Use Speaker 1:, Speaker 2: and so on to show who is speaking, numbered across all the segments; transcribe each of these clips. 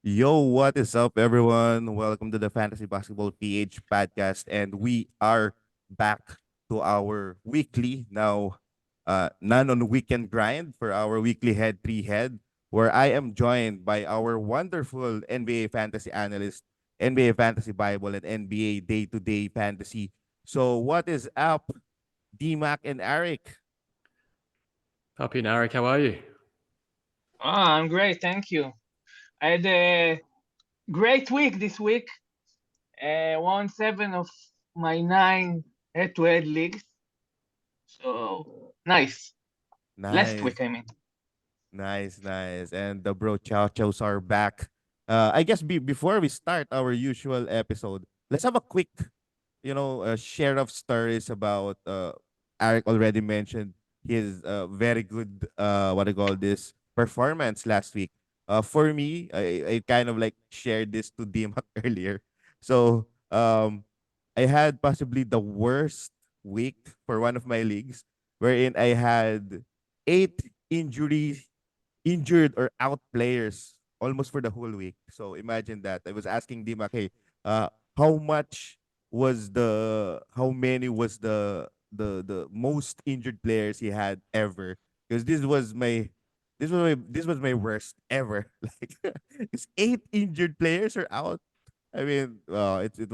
Speaker 1: Yo, what is up, everyone? Welcome to the Fantasy Basketball PH podcast, and we are back to our weekly none on weekend grind for our weekly head 3 head, where I am joined by our wonderful NBA fantasy analyst, NBA fantasy Bible, and NBA day to day fantasy. So, what is up, D-Mac and Arik?
Speaker 2: Papi and Arik, how are you?
Speaker 3: I'm great, thank you. I had a great week this week. Won 7 of my 9 head-to-head leagues. So nice. Last
Speaker 1: Nice.
Speaker 3: week, I mean.
Speaker 1: Nice, nice. And the bro chow chows are back. I guess before we start our usual episode, let's have a quick, share of stories about Eric already mentioned his very good what I call this performance last week. For me, I kind of like shared this to Dimak earlier. So I had possibly the worst week for one of my leagues wherein I had 8 injured or out players almost for the whole week. So imagine that. I was asking Dimak, hey, how much was how many was the most injured players he had ever? Because this was my worst ever. Like, it's 8 injured players are out. I mean, it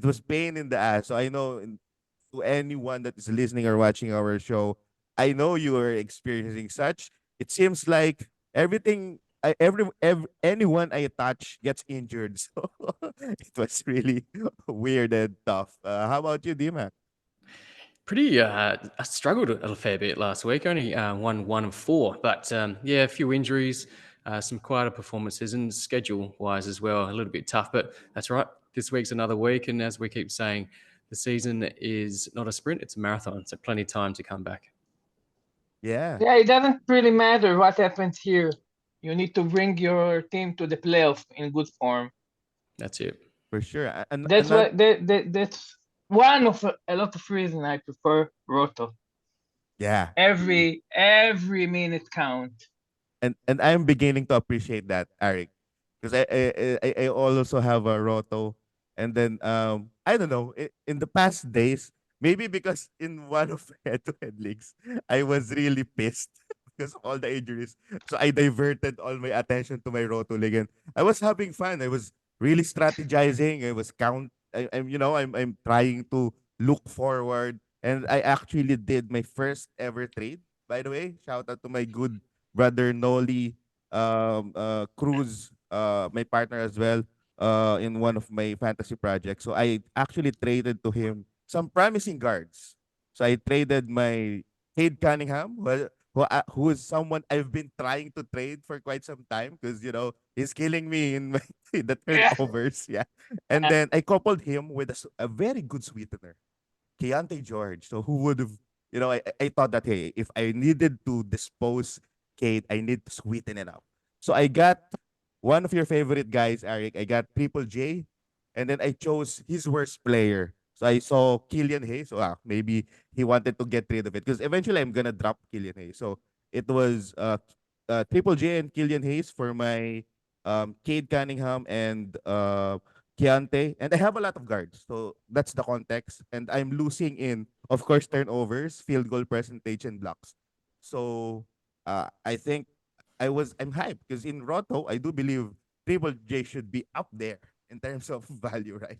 Speaker 1: was pain in the ass. So I know to anyone that is listening or watching our show, I know you are experiencing such. It seems like anyone I touch gets injured. So it was really weird and tough. How about you, Dimac?
Speaker 2: Pretty, I struggled a fair bit last week. Only won 1 of 4, but yeah, a few injuries, some quieter performances, and schedule-wise as well, a little bit tough. But that's right. This week's another week, and as we keep saying, the season is not a sprint; it's a marathon. So plenty of time to come back.
Speaker 1: Yeah,
Speaker 3: Yeah, it doesn't really matter what happens here. You need to bring your team to the playoff in good form.
Speaker 2: That's it.
Speaker 1: for sure. And
Speaker 3: That's
Speaker 1: not
Speaker 3: what that's one of a lot of reasons I prefer Roto.
Speaker 1: yeah.
Speaker 3: Every minute count.
Speaker 1: And I'm beginning to appreciate that, Eric, because I also have a roto, and then I don't know in the past days, maybe because in one of head-to-head leagues I was really pissed because of all the injuries, so I diverted all my attention to my roto league, and I was having fun. I was really strategizing. I was I'm trying to look forward, and I actually did my first ever trade. By the way, shout out to my good brother Noli Cruz, my partner as well, in one of my fantasy projects. So I actually traded to him some promising guards. So I traded my Cade Cunningham, who is someone I've been trying to trade for quite some time because he's killing me in in the
Speaker 3: Yeah.
Speaker 1: turnovers. Yeah, and then I coupled him with a very good sweetener, Keontae George. So who would have, I thought that, hey, if I needed to dispose Kate, I need to sweeten it up. So I got one of your favorite guys, Eric. I got Triple J, and then I chose his worst player. So I saw Killian Hayes. So maybe he wanted to get rid of it because eventually I'm gonna drop Killian Hayes. So it was Triple J and Killian Hayes for my Cade Cunningham and Keontae, and I have a lot of guards. So that's the context. And I'm losing in, of course, turnovers, field goal percentage, and blocks. So I think I'm hyped because in Roto, I do believe Triple J should be up there in terms of value, right?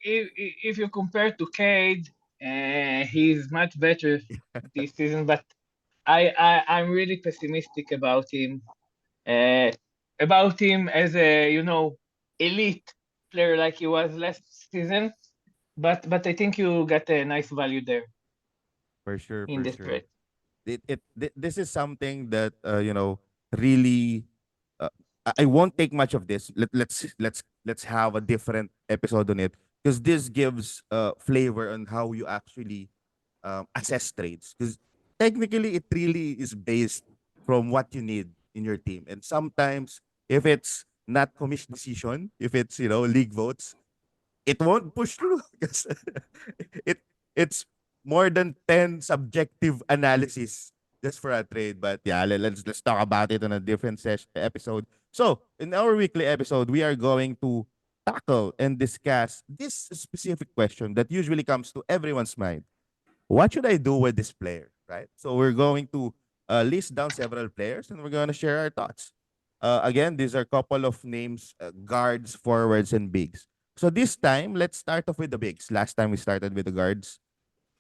Speaker 3: If you compare to Cade, he's much better this season. But I'm really pessimistic uh, about him as a elite player like he was last season. But I think you got a nice value there
Speaker 1: For sure,
Speaker 3: in
Speaker 1: for
Speaker 3: this
Speaker 1: sure.
Speaker 3: trade.
Speaker 1: This is something that really I won't take much of this. Let's have a different episode on it because this gives flavor on how you actually assess trades because technically it really is based from what you need in your team, and sometimes if it's not commish decision, if it's league votes, it won't push through because it it's more than 10 subjective analysis just for a trade. But yeah, let's talk about it on a different episode. So in our weekly episode, we are going to tackle and discuss this specific question that usually comes to everyone's mind. What should I do with this player? Right. So we're going to list down several players and we're going to share our thoughts. Again, these are a couple of names: guards, forwards, and bigs. So this time, let's start off with the bigs. Last time we started with the guards.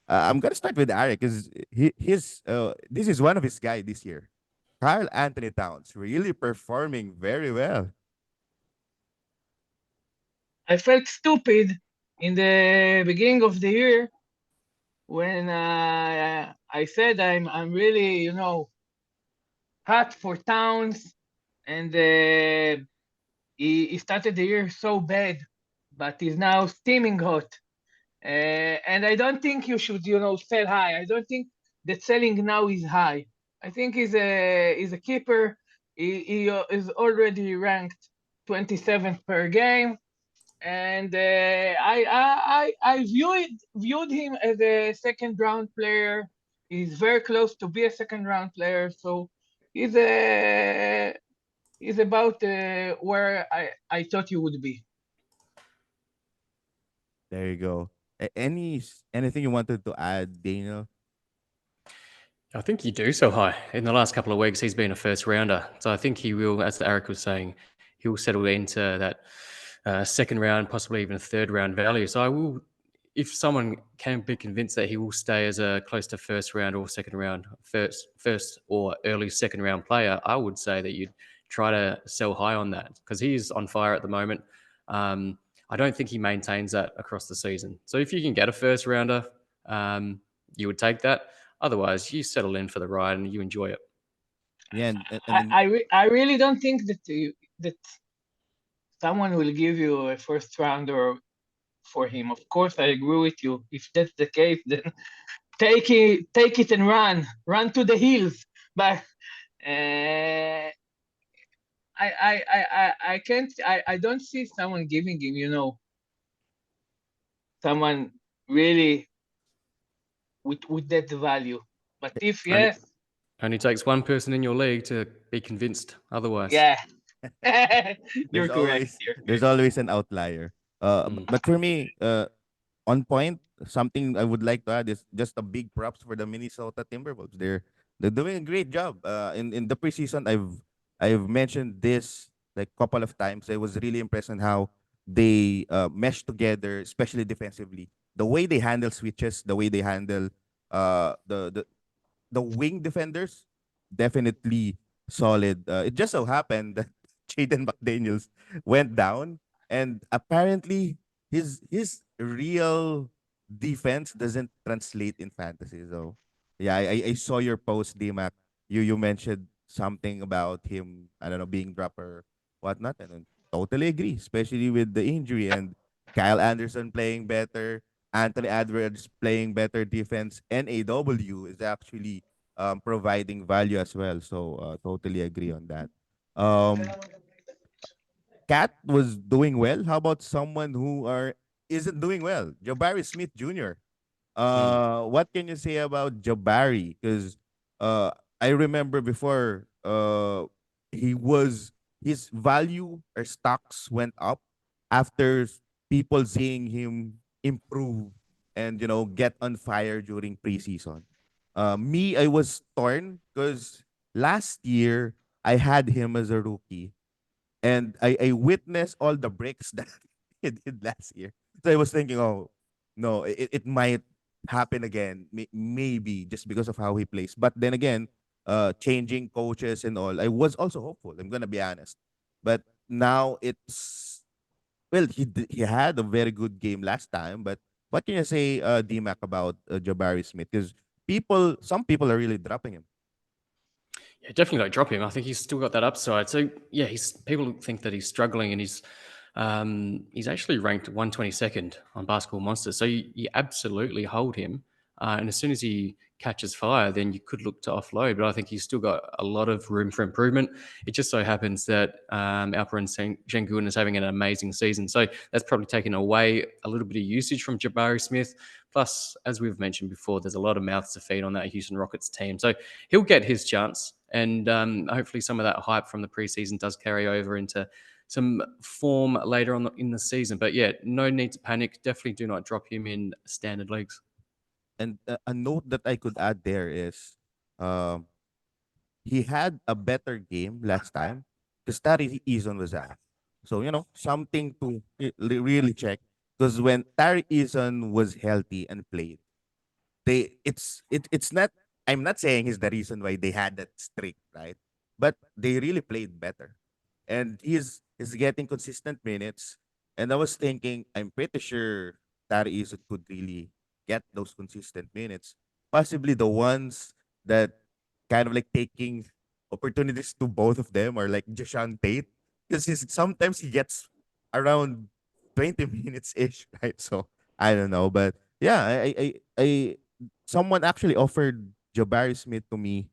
Speaker 1: I'm gonna start with Arik because his this is one of his guy this year. Carl Anthony Towns really performing very well.
Speaker 3: I felt stupid in the beginning of the year when I said I'm really, hot for Towns, and he started the year so bad, but he's now steaming hot. And I don't think you should, sell high. I don't think that selling now is high. I think he's a keeper. He is already ranked 27th per game, and I viewed him as a second round player. He's very close to be a second round player, so he's a he's about where I thought he would be.
Speaker 1: There you go. Anything you wanted to add, Daniel?
Speaker 2: I think you do so high. In the last couple of weeks, he's been a first rounder. So I think he will, as Eric was saying, he will settle into that second round, possibly even a third round value. So I will, if someone can be convinced that he will stay as a close to first round or second round, first or early second round player, I would say that you'd try to sell high on that because he's on fire at the moment. I don't think he maintains that across the season. So if you can get a first rounder, you would take that. Otherwise, you settle in for the ride and you enjoy it.
Speaker 1: Yeah, and
Speaker 3: I
Speaker 1: then
Speaker 3: I, re- I really don't think that someone will give you a first rounder for him. Of course, I agree with you. If that's the case, then take it and run to the hills. But I can't. I don't see someone giving him. Someone really with that value. But if
Speaker 2: Only,
Speaker 3: yes,
Speaker 2: only takes one person in your league to be convinced otherwise.
Speaker 3: yeah,
Speaker 1: there's
Speaker 3: you're correct.
Speaker 1: always
Speaker 3: You're
Speaker 1: there's
Speaker 3: correct.
Speaker 1: always an outlier.
Speaker 2: Mm.
Speaker 1: But for me, on point, something I would like to add is just a big props for the Minnesota Timberwolves. They're doing a great job. In the preseason, I've mentioned this like couple of times. I was really impressed on how they mesh together, especially defensively. The way they handle switches, the way they handle the wing defenders, definitely solid. It just so happened that Jaden McDaniels went down, and apparently his real defense doesn't translate in fantasy. So yeah, I saw your post, D-Mac. You mentioned something about him, I don't know, being dropped or whatnot, and I totally agree, especially with the injury and Kyle Anderson playing better, Anthony Edwards playing better defense, NAW is actually providing value as well. So totally agree on that. Um, Cat was doing well. How about someone who are isn't doing well? Jabari Smith Jr.
Speaker 2: Mm.
Speaker 1: What can you say about Jabari? Because I remember before he was his value or stocks went up after people seeing him improve and get on fire during preseason. Me, I was torn because last year I had him as a rookie and I witnessed all the breaks that he did last year. So I was thinking, oh no, it might happen again, maybe just because of how he plays. But then again, changing coaches and all, I was also hopeful. I'm gonna be honest, but now it's well, he had a very good game last time. But what can you say, D-Mac, about Jabari Smith? Because some people are really dropping him.
Speaker 2: Yeah, definitely don't drop him. I think he's still got that upside. So yeah, he's people think that he's struggling, and he's actually ranked 122nd on Basketball Monsters. So you absolutely hold him, and as soon as he catches fire, then you could look to offload. But I think he's still got a lot of room for improvement. It just so happens that Alperen Sengun is having an amazing season. So that's probably taken away a little bit of usage from Jabari Smith. Plus, as we've mentioned before, there's a lot of mouths to feed on that Houston Rockets team. So he'll get his chance. And hopefully some of that hype from the preseason does carry over into some form later on in the season. But yeah, no need to panic. Definitely do not drop him in standard leagues.
Speaker 1: And a note that I could add there is, um, he had a better game last time because Tari Eason was out. So, something to really check. Because when Tari Eason was healthy and played, it's not, I'm not saying he's the reason why they had that streak, right? But they really played better. And he's getting consistent minutes. And I was thinking, I'm pretty sure Tari Eason could really get those consistent minutes. Possibly the ones that kind of like taking opportunities to both of them, or like Jashawn Tate, because sometimes he gets around 20 minutes ish, right? So I don't know, but yeah, I someone actually offered Jabari Smith to me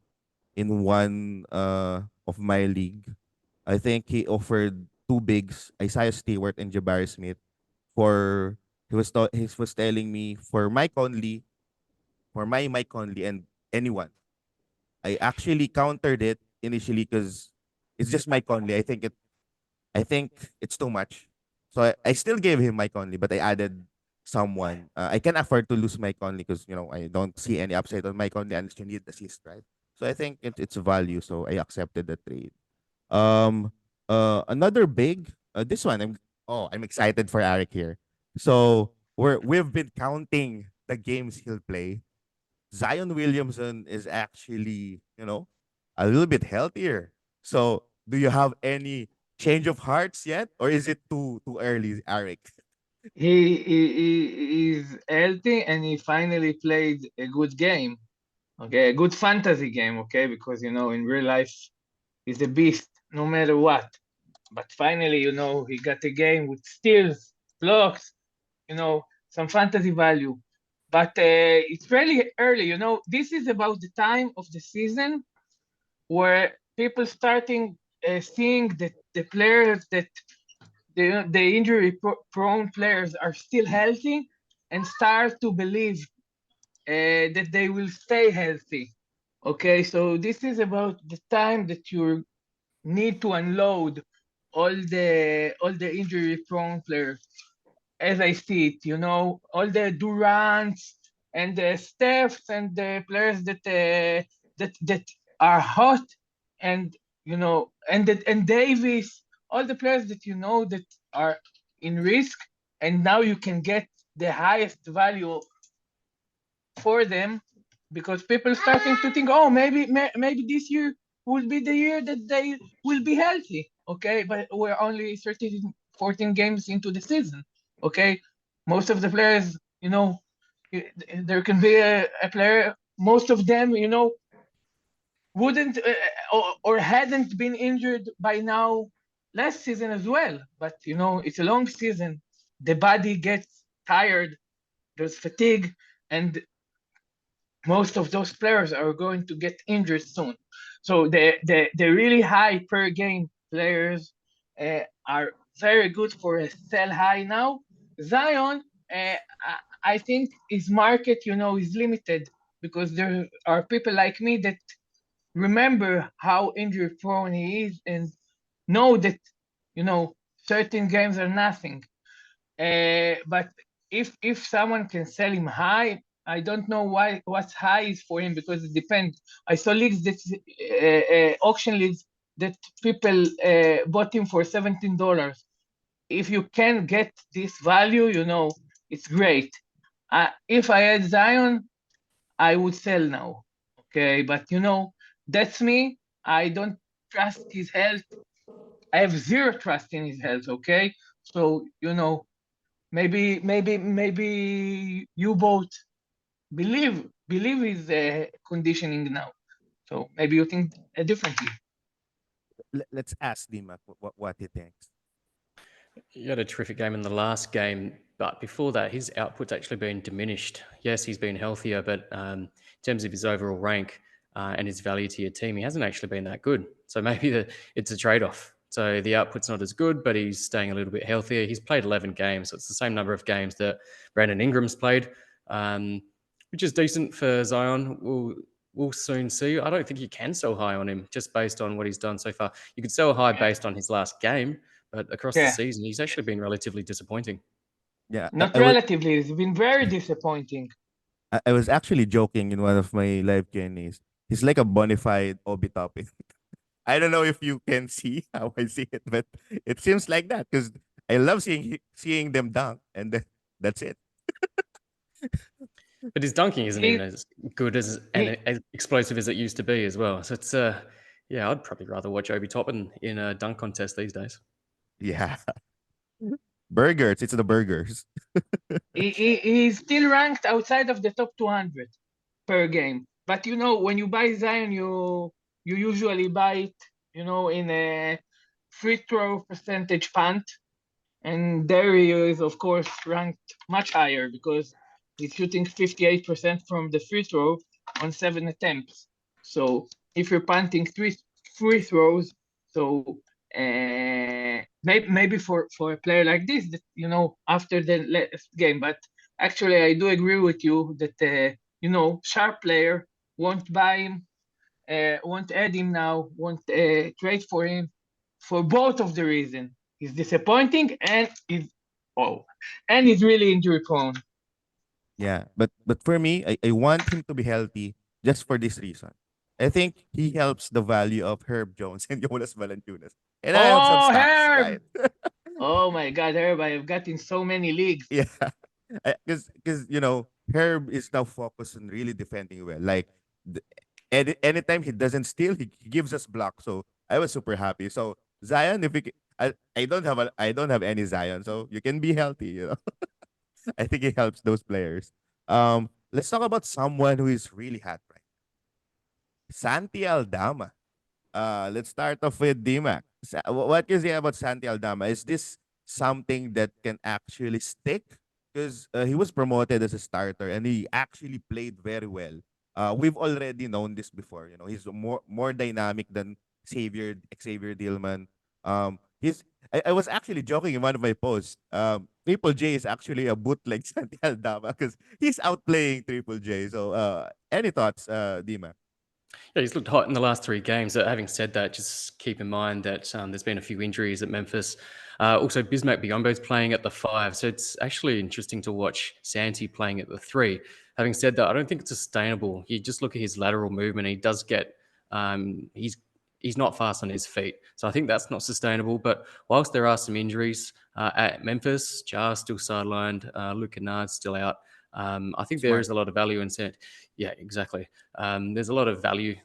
Speaker 1: in one of my league. I think he offered two bigs, Isaiah Stewart and Jabari Smith, for he was telling me for Mike Conley, for my Mike Conley and anyone. I actually countered it initially because it's just Mike Conley. I think it's too much. So I still gave him Mike Conley, but I added someone. I can afford to lose Mike Conley because I don't see any upside on Mike Conley unless you need assist, right? So I think it's value. So I accepted the trade. Um, another big. This one I'm excited for Arik here. So we've been counting the games he'll play. Zion Williamson is actually, a little bit healthier. So, do you have any change of hearts yet, or is it too early, Eric?
Speaker 3: He is healthy and he finally played a good game. Okay, a good fantasy game. Okay, because in real life he's a beast no matter what. But finally, he got a game with steals, blocks, some fantasy value. But it's really early. This is about the time of the season where people starting seeing that the players that the injury prone players are still healthy and start to believe that they will stay healthy. Okay, so this is about the time that you need to unload all the injury prone players as I see it, all the Durants and the Stephs and the players that are hot, and and Davis, all the players that that are in risk, and now you can get the highest value for them because people starting to think, oh, maybe this year will be the year that they will be healthy. Okay, but we're only 13, 14 games into the season. Okay, most of the players, there can be a player. Most of them, wouldn't or hadn't been injured by now last season as well. But it's a long season. The body gets tired. There's fatigue, and most of those players are going to get injured soon. So the really high per game players are very good for a sell high now. Zion, I think his market, is limited because there are people like me that remember how injury prone he is and know that, certain games are nothing. But if someone can sell him high, I don't know what's high is for him because it depends. I saw leagues that auction leagues that people bought him for $17. If you can get this value, it's great. If I had Zion, I would sell now. Okay, but that's me. I don't trust his health. I have zero trust in his health. Okay, so maybe you both believe his conditioning now. So maybe you think differently.
Speaker 1: Let's ask D-Mac what he thinks.
Speaker 2: He had a terrific game in the last game, But before that, his output's actually been diminished. Yes, he's been healthier, but in terms of his overall rank and his value to your team, he hasn't actually been that good. So maybe it's a trade off. So the output's not as good, but he's staying a little bit healthier. He's played 11 games, so it's the same number of games that Brandon Ingram's played, um, which is decent for Zion. We'll soon see. I don't think you can sell high on him just based on what he's done so far. You could sell high based on his last game, but across the
Speaker 3: Yeah,
Speaker 2: season, he's actually been relatively disappointing.
Speaker 1: Yeah,
Speaker 3: not relatively. It's been very disappointing.
Speaker 1: I was actually joking in one of my live Q&As. He's like a bonafide Obi Toppin. I don't know if you can see how I see it, but it seems like that because I love seeing them dunk, and that's it.
Speaker 2: But his dunking isn't even
Speaker 3: He,
Speaker 2: as good and
Speaker 3: he,
Speaker 2: as explosive as it used to be as well. So it's yeah, I'd probably rather watch Obi Toppin in a dunk contest these days.
Speaker 1: Yeah, burgers. It's the burgers.
Speaker 3: he's still ranked outside of the top 200 per game. But when you buy Zion, you usually buy it, in a free throw percentage punt, and there he is, of course, ranked much higher because he's shooting 58% from the free throw on 7 attempts. So if you're punting three free throws, so maybe for a player like this, that after the last game, but actually I do agree with you that sharp player won't buy him, won't add him now, won't trade for him for both of the reason. He's disappointing oh, and he's really injury prone.
Speaker 1: Yeah, but for me, I want him to be healthy just for this reason. I think he helps the value of Herb Jones and Jonas Valanciunas. And I have some
Speaker 3: Oh,
Speaker 1: stocks, right?
Speaker 3: Herb! Oh my God, Herb! I have got in so many leagues.
Speaker 1: Yeah, because Herb is now focused on really defending well. Like the, anytime he doesn't steal, he gives us blocks. So I was super happy. So Zion, if we, I don't have any Zion, so you can be healthy. I think it helps those players. Let's talk about someone who is really hot right. Santi Aldama. Let's start off with D-Mac. What can you say about Santi Aldama? Is this something that can actually stick? Because he was promoted as a starter and he actually played very well. We've already known this before. He's more dynamic than Xavier Dillman. I was actually joking in one of my posts. Triple J is actually a bootleg Santi Aldama because he's outplaying Triple J. So any thoughts, Dima?
Speaker 2: Yeah, he's looked hot in the last 3 games. Having said that, just keep in mind that there's been a few injuries at Memphis. Also, Bismack Biombo's playing at the 5, so it's actually interesting to watch Santi playing at the 3. Having said that, I don't think it's sustainable. You just look at his lateral movement; he does get he's not fast on his feet, so I think that's not sustainable. But whilst there are some injuries at Memphis, Jar's still sidelined, Luke Kennard's still out. I think there
Speaker 1: Smart.
Speaker 2: is a lot of value in Santi. Yeah, exactly. There's a lot of value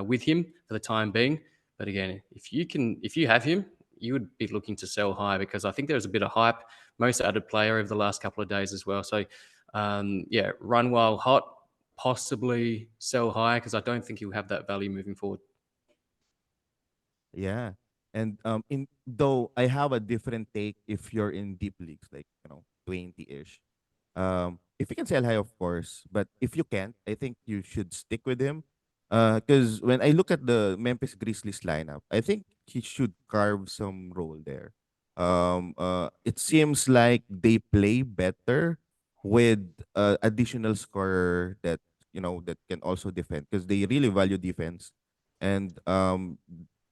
Speaker 2: with him for the time being. But again, if you have him, you would be looking to sell high because I think there's a bit of hype. Most added player over the last couple of days as well. So yeah, run while hot, possibly sell high because I don't think he'll have that value moving forward.
Speaker 1: Yeah. And in though I have a different take if you're in deep leagues, like 20-ish. If you can sell high, of course, but if you can't, I think you should stick with him. Because when I look at the Memphis Grizzlies lineup, I think he should carve some role there. It seems like they play better with additional scorer that can also defend because they really value defense, and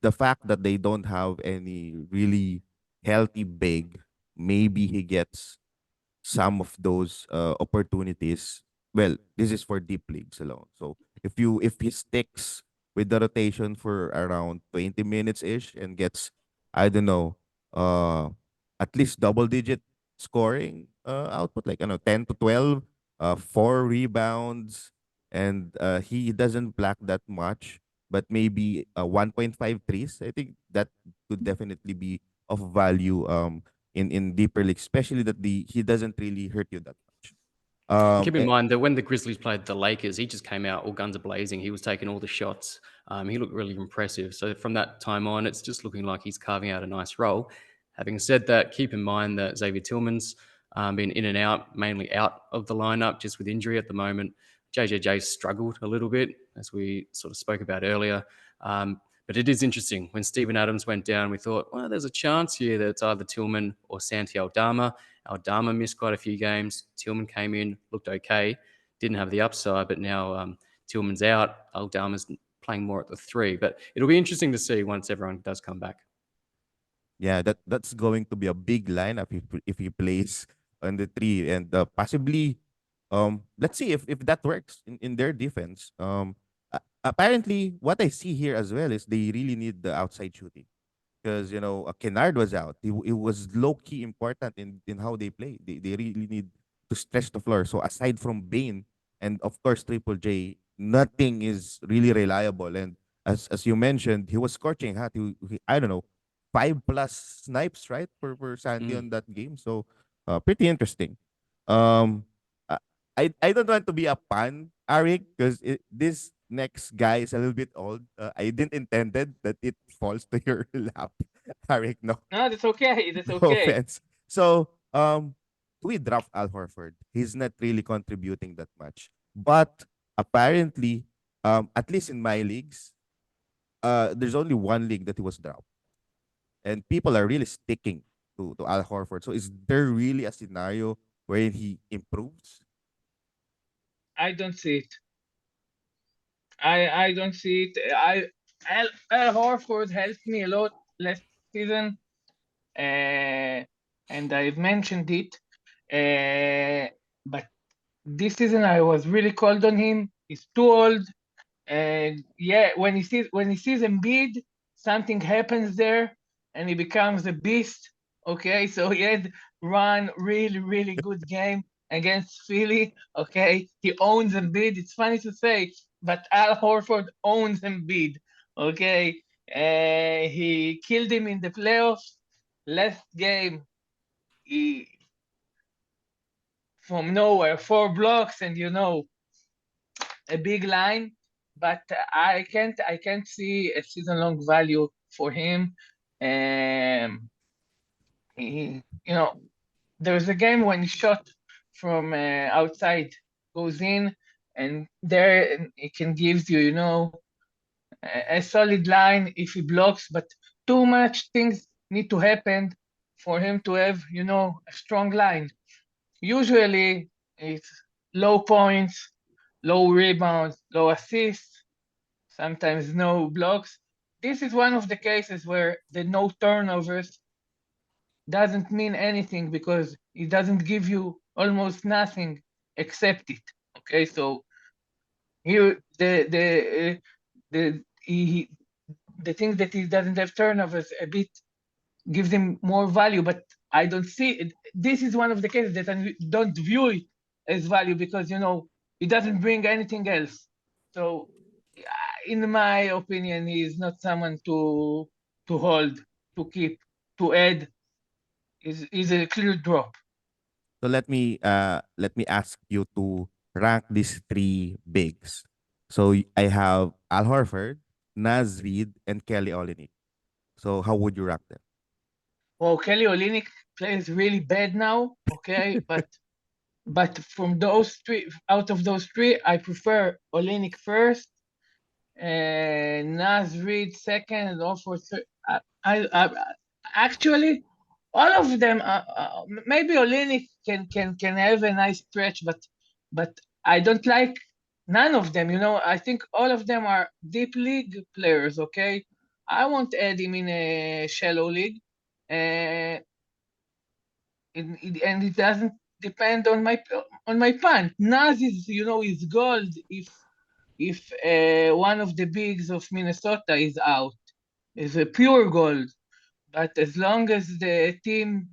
Speaker 1: the fact that they don't have any really healthy big, maybe he gets some of those opportunities. Well, this is for deep leagues alone. So if he sticks with the rotation for around 20 minutes ish and gets, I don't know, uh at least double digit scoring output, like 10 to 12, 4 rebounds, and he doesn't block that much, but maybe 1.5 threes. I think that could definitely be of value in deeper leagues, especially that he doesn't really hurt you that much.
Speaker 2: And keep in
Speaker 1: Eh,
Speaker 2: mind that when the Grizzlies played the Lakers, he just came out all guns a blazing. He was taking all the shots. He looked really impressive. So from that time on, it's just looking like he's carving out a nice role. Having said that, keep in mind that Xavier Tillman's been in and out, mainly out of the lineup just with injury at the moment. JJJ struggled a little bit, as we sort of spoke about earlier. But it is interesting. When Steven Adams went down, we thought, well, there's a chance here that it's either Tillman or Santi Aldama. Aldama missed quite a few games. Tillman came in, looked okay, didn't have the upside, but now Tillman's out. Aldama's playing more at the 3. But it'll be interesting to see once everyone does come back.
Speaker 1: Yeah, that's going to be a big lineup if he plays on the 3, and possibly let's see if that works in their defense. Apparently what I see here as well is they really need the outside shooting, because Kennard was out. It was low key important in how they play. They really need to stretch the floor. So aside from Bane and of course Triple J, nothing is really reliable. And as you mentioned, he was scorching hot. I don't know, 5+ snipes, right, for Santi
Speaker 2: Mm.
Speaker 1: on that game. So pretty interesting. Um, I I don't want to be a pan, Arik, because this next guy is a little bit old. I didn't intended that it falls to your lap, Arik. No,
Speaker 3: No, that's okay. That's
Speaker 1: no
Speaker 3: okay.
Speaker 1: offense. So we draft Al Horford. He's not really contributing that much, but apparently, at least in my leagues, there's only one league that he was dropped, and people are really sticking to Al Horford. So is there really a scenario where he improves?
Speaker 3: I don't see it. I don't see it. Al Horford helped me a lot last season, uh, and I've mentioned it. But this season I was really cold on him. He's too old. And yeah, when he sees Embiid, something happens there, and he becomes a beast. Okay, so he had run really good game against Philly. Okay, he owns Embiid. It's funny to say, but Al Horford owns Embiid. Okay, he killed him in the playoffs. Last game, he from nowhere 4 blocks, and a big line, but I can't see a season long value for him. He, there was a game when he shot from outside, goes in, and there it can gives you, a solid line if he blocks, but too much things need to happen for him to have, a strong line. Usually it's low points, low rebounds, low assists, sometimes no blocks. This is one of the cases where the no turnovers doesn't mean anything because it doesn't give you almost nothing except it. Okay, so here the thing that he doesn't have turnovers a bit gives him more value, but I don't see it. This is one of the cases that I don't view it as value because it doesn't bring anything else. So, in my opinion, he is not someone to hold, to keep, to add. Is a clear drop.
Speaker 1: So let me ask you to rank these three bigs. So I have Al Horford, Naz Reid, and Kelly Olynyk. So how would you rank them?
Speaker 3: Well, Kelly Olynyk plays really bad now. Okay, but from those three, out of those three, I prefer Olynyk first, Nas Reed second, and all for third. I actually all of them. Maybe Olenek can have a nice stretch, but I don't like none of them. I think all of them are deep league players. Okay, I won't add him in a shallow league, uh, and it doesn't depend on my punt. Nas is gold if one of the bigs of Minnesota is out, is a pure gold. But as long as the team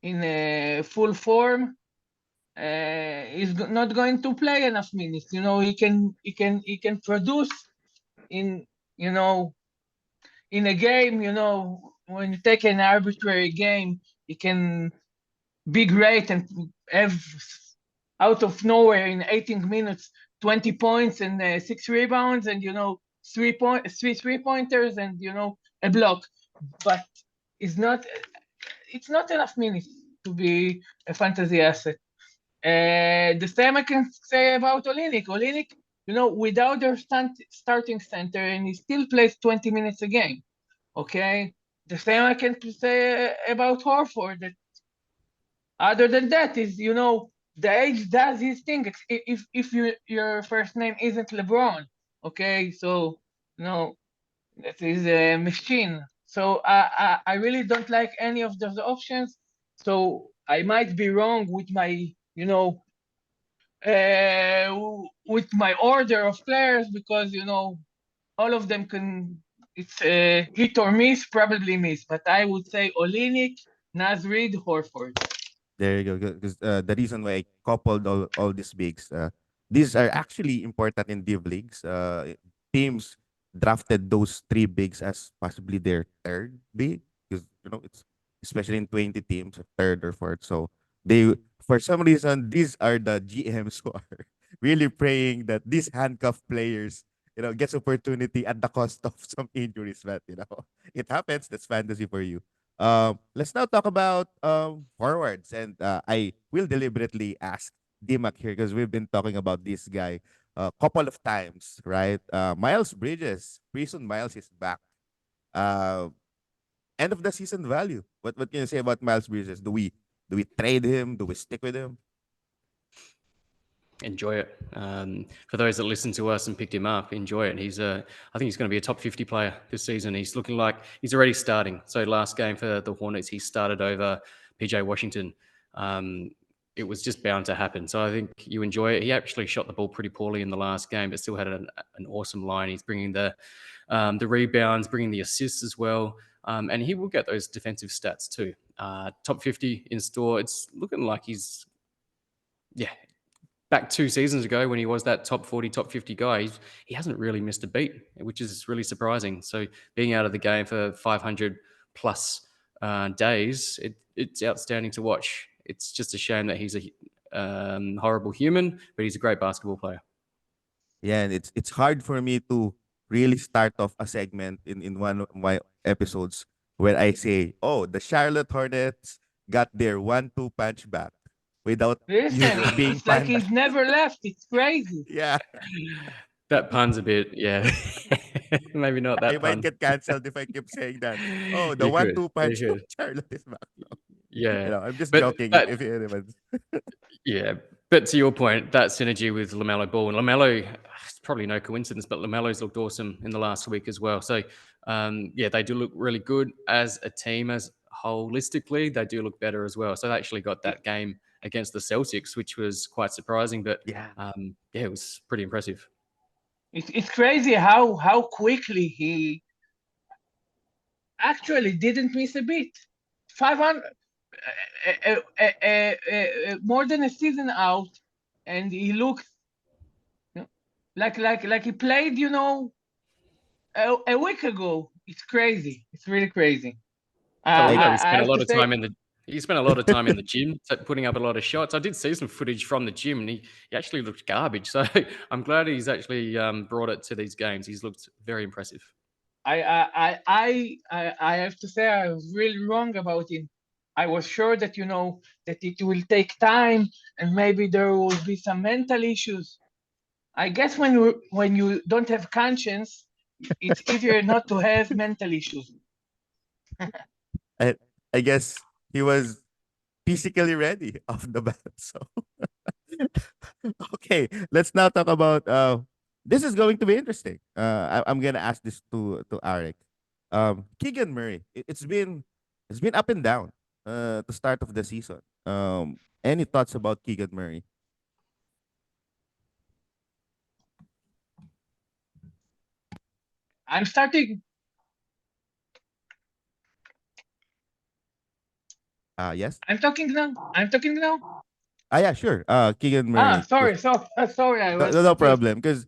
Speaker 3: in full form, is not going to play enough minutes. He can produce in you know in a game. When you take an arbitrary game, he can be great and have out of nowhere in 18 minutes 20 points and 6 rebounds and 3 3 pointers and a block, but it's not enough minutes. to be a fantasy asset. The same I can say about Olinik. Olinik, without their starting center, and he still plays 20 minutes a game. Okay, the same I can say about Horford. That other than that is, the age does his thing. If your first name isn't LeBron, okay, so that is a machine. So I really don't like any of those options. So I might be wrong with my with my order of players because all of them can. It's hit or miss, probably miss. But I would say Olinik, Naz Reid, Horford.
Speaker 1: There you go. Because the reason why I coupled all these bigs, these are actually important in div leagues. Teams drafted those three bigs as possibly their third big because it's especially in 20 teams, a third or fourth. So they, for some reason, these are the GMs who are really praying that these handcuff players gets opportunity at the cost of some injuries. But it happens. That's fantasy for you. Let's now talk about forwards, and I will deliberately ask D-Mac here because we've been talking about this guy a couple of times, right? Miles Bridges, Prison Miles is back. Uh, End of the season value. What can you say about Miles Bridges? Do we trade him? Do we stick with him?
Speaker 2: Enjoy it. For those that listen to us and picked him up, enjoy it. I think he's going to be a top 50 player this season. He's looking like he's already starting. So last game for the Hornets, he started over PJ Washington. It was just bound to happen. So I think you enjoy it. He actually shot the ball pretty poorly in the last game, but still had an awesome line. He's bringing the rebounds, bringing the assists as well. And he will get those defensive stats too. Top 50 in store. It's looking like he's, yeah, back 2 seasons ago when he was that top 40, top 50 guy, he hasn't really missed a beat, which is really surprising. So being out of the game for 500 plus days, it's outstanding to watch. It's just a shame that he's a horrible human, but he's a great basketball player.
Speaker 1: Yeah, and it's hard for me to really start off a segment in one of my episodes where I say, "Oh, the Charlotte Hornets got their 1-2 punch back without
Speaker 3: Listen,
Speaker 1: being
Speaker 3: it's like
Speaker 1: panned."
Speaker 3: he's never left. It's crazy.
Speaker 1: Yeah,
Speaker 2: That pun's a bit, yeah. Maybe not
Speaker 1: I
Speaker 2: that
Speaker 1: might
Speaker 2: pun.
Speaker 1: get canceled if I keep saying that. Oh, the
Speaker 2: You
Speaker 1: one
Speaker 2: could,
Speaker 1: two
Speaker 2: you
Speaker 1: punch of
Speaker 2: could.
Speaker 1: Charlotte is back. No,
Speaker 2: Yeah.
Speaker 1: I'm just
Speaker 2: But
Speaker 1: joking. If
Speaker 2: that
Speaker 1: anyone's
Speaker 2: Yeah, but to your point, that synergy with Lamelo Ball and Lamelo, it's probably no coincidence, but Lamelo's looked awesome in the last week as well. So, yeah, they do look really good as a team, as holistically, they do look better as well. So they actually got that game against the Celtics, which was quite surprising, but
Speaker 1: yeah.
Speaker 2: yeah, it was pretty impressive.
Speaker 3: It's crazy how quickly he actually didn't miss a beat. 500, more than a season out, and he looks like he played, a week ago. It's crazy. It's really crazy.
Speaker 2: For all
Speaker 1: I
Speaker 2: we know,
Speaker 3: I have to say,
Speaker 2: he spent a lot of time in the gym, putting up a lot of shots. I did see some footage from the gym, and he actually looked garbage. So I'm glad he's actually brought it to these games. He's looked very impressive.
Speaker 3: I have to say I was really wrong about him. I was sure that that it will take time and maybe there will be some mental issues. I guess when you don't have conscience, it's easier not to have mental issues.
Speaker 1: I, I guess he was physically ready off the bat. So okay, let's now talk about this is going to be interesting. I'm gonna ask this to Arik. Keegan Murray. It's been up and down the start of the season. Any thoughts about Keegan Murray?
Speaker 3: I'm starting.
Speaker 1: Yes.
Speaker 3: I'm talking now. I'm talking now.
Speaker 1: Yeah, sure. Keegan Murray.
Speaker 3: Sorry. Sorry. I
Speaker 1: No,
Speaker 3: was
Speaker 1: no, no
Speaker 3: confused.
Speaker 1: problem. Because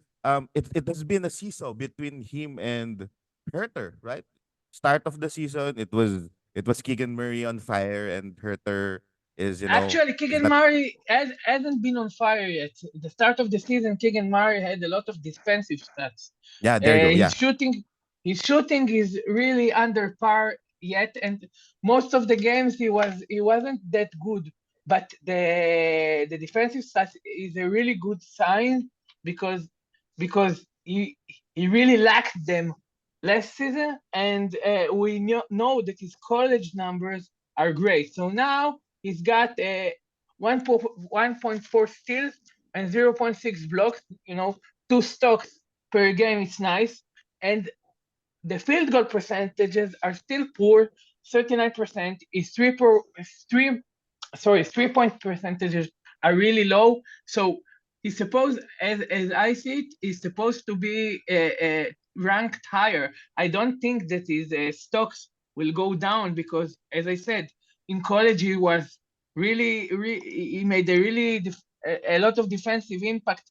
Speaker 1: it has been a seesaw between him and Herter, right? Start of the season, it was Keegan Murray on fire, and Herter is
Speaker 3: Actually,
Speaker 1: is
Speaker 3: Keegan
Speaker 1: not.
Speaker 3: Murray hasn't been on fire yet. The start of the season, Keegan Murray had a lot of defensive stats.
Speaker 1: Yeah, there you go.
Speaker 3: His
Speaker 1: Yeah,
Speaker 3: shooting, his shooting is really under par yet, and most of the games he wasn't that good. But the defensive stats is a really good sign because because he really lacked them last season, and we know that his college numbers are great. So now he's got 1.4 steals and 0.6 blocks. Two stocks per game. It's nice, and the field goal percentages are still poor. 39% is three. Sorry, 3 point percentages are really low. So he's supposed, as I see it, he's supposed to be ranked higher. I don't think that his stocks will go down because, as I said, in college he was he made a lot of defensive impact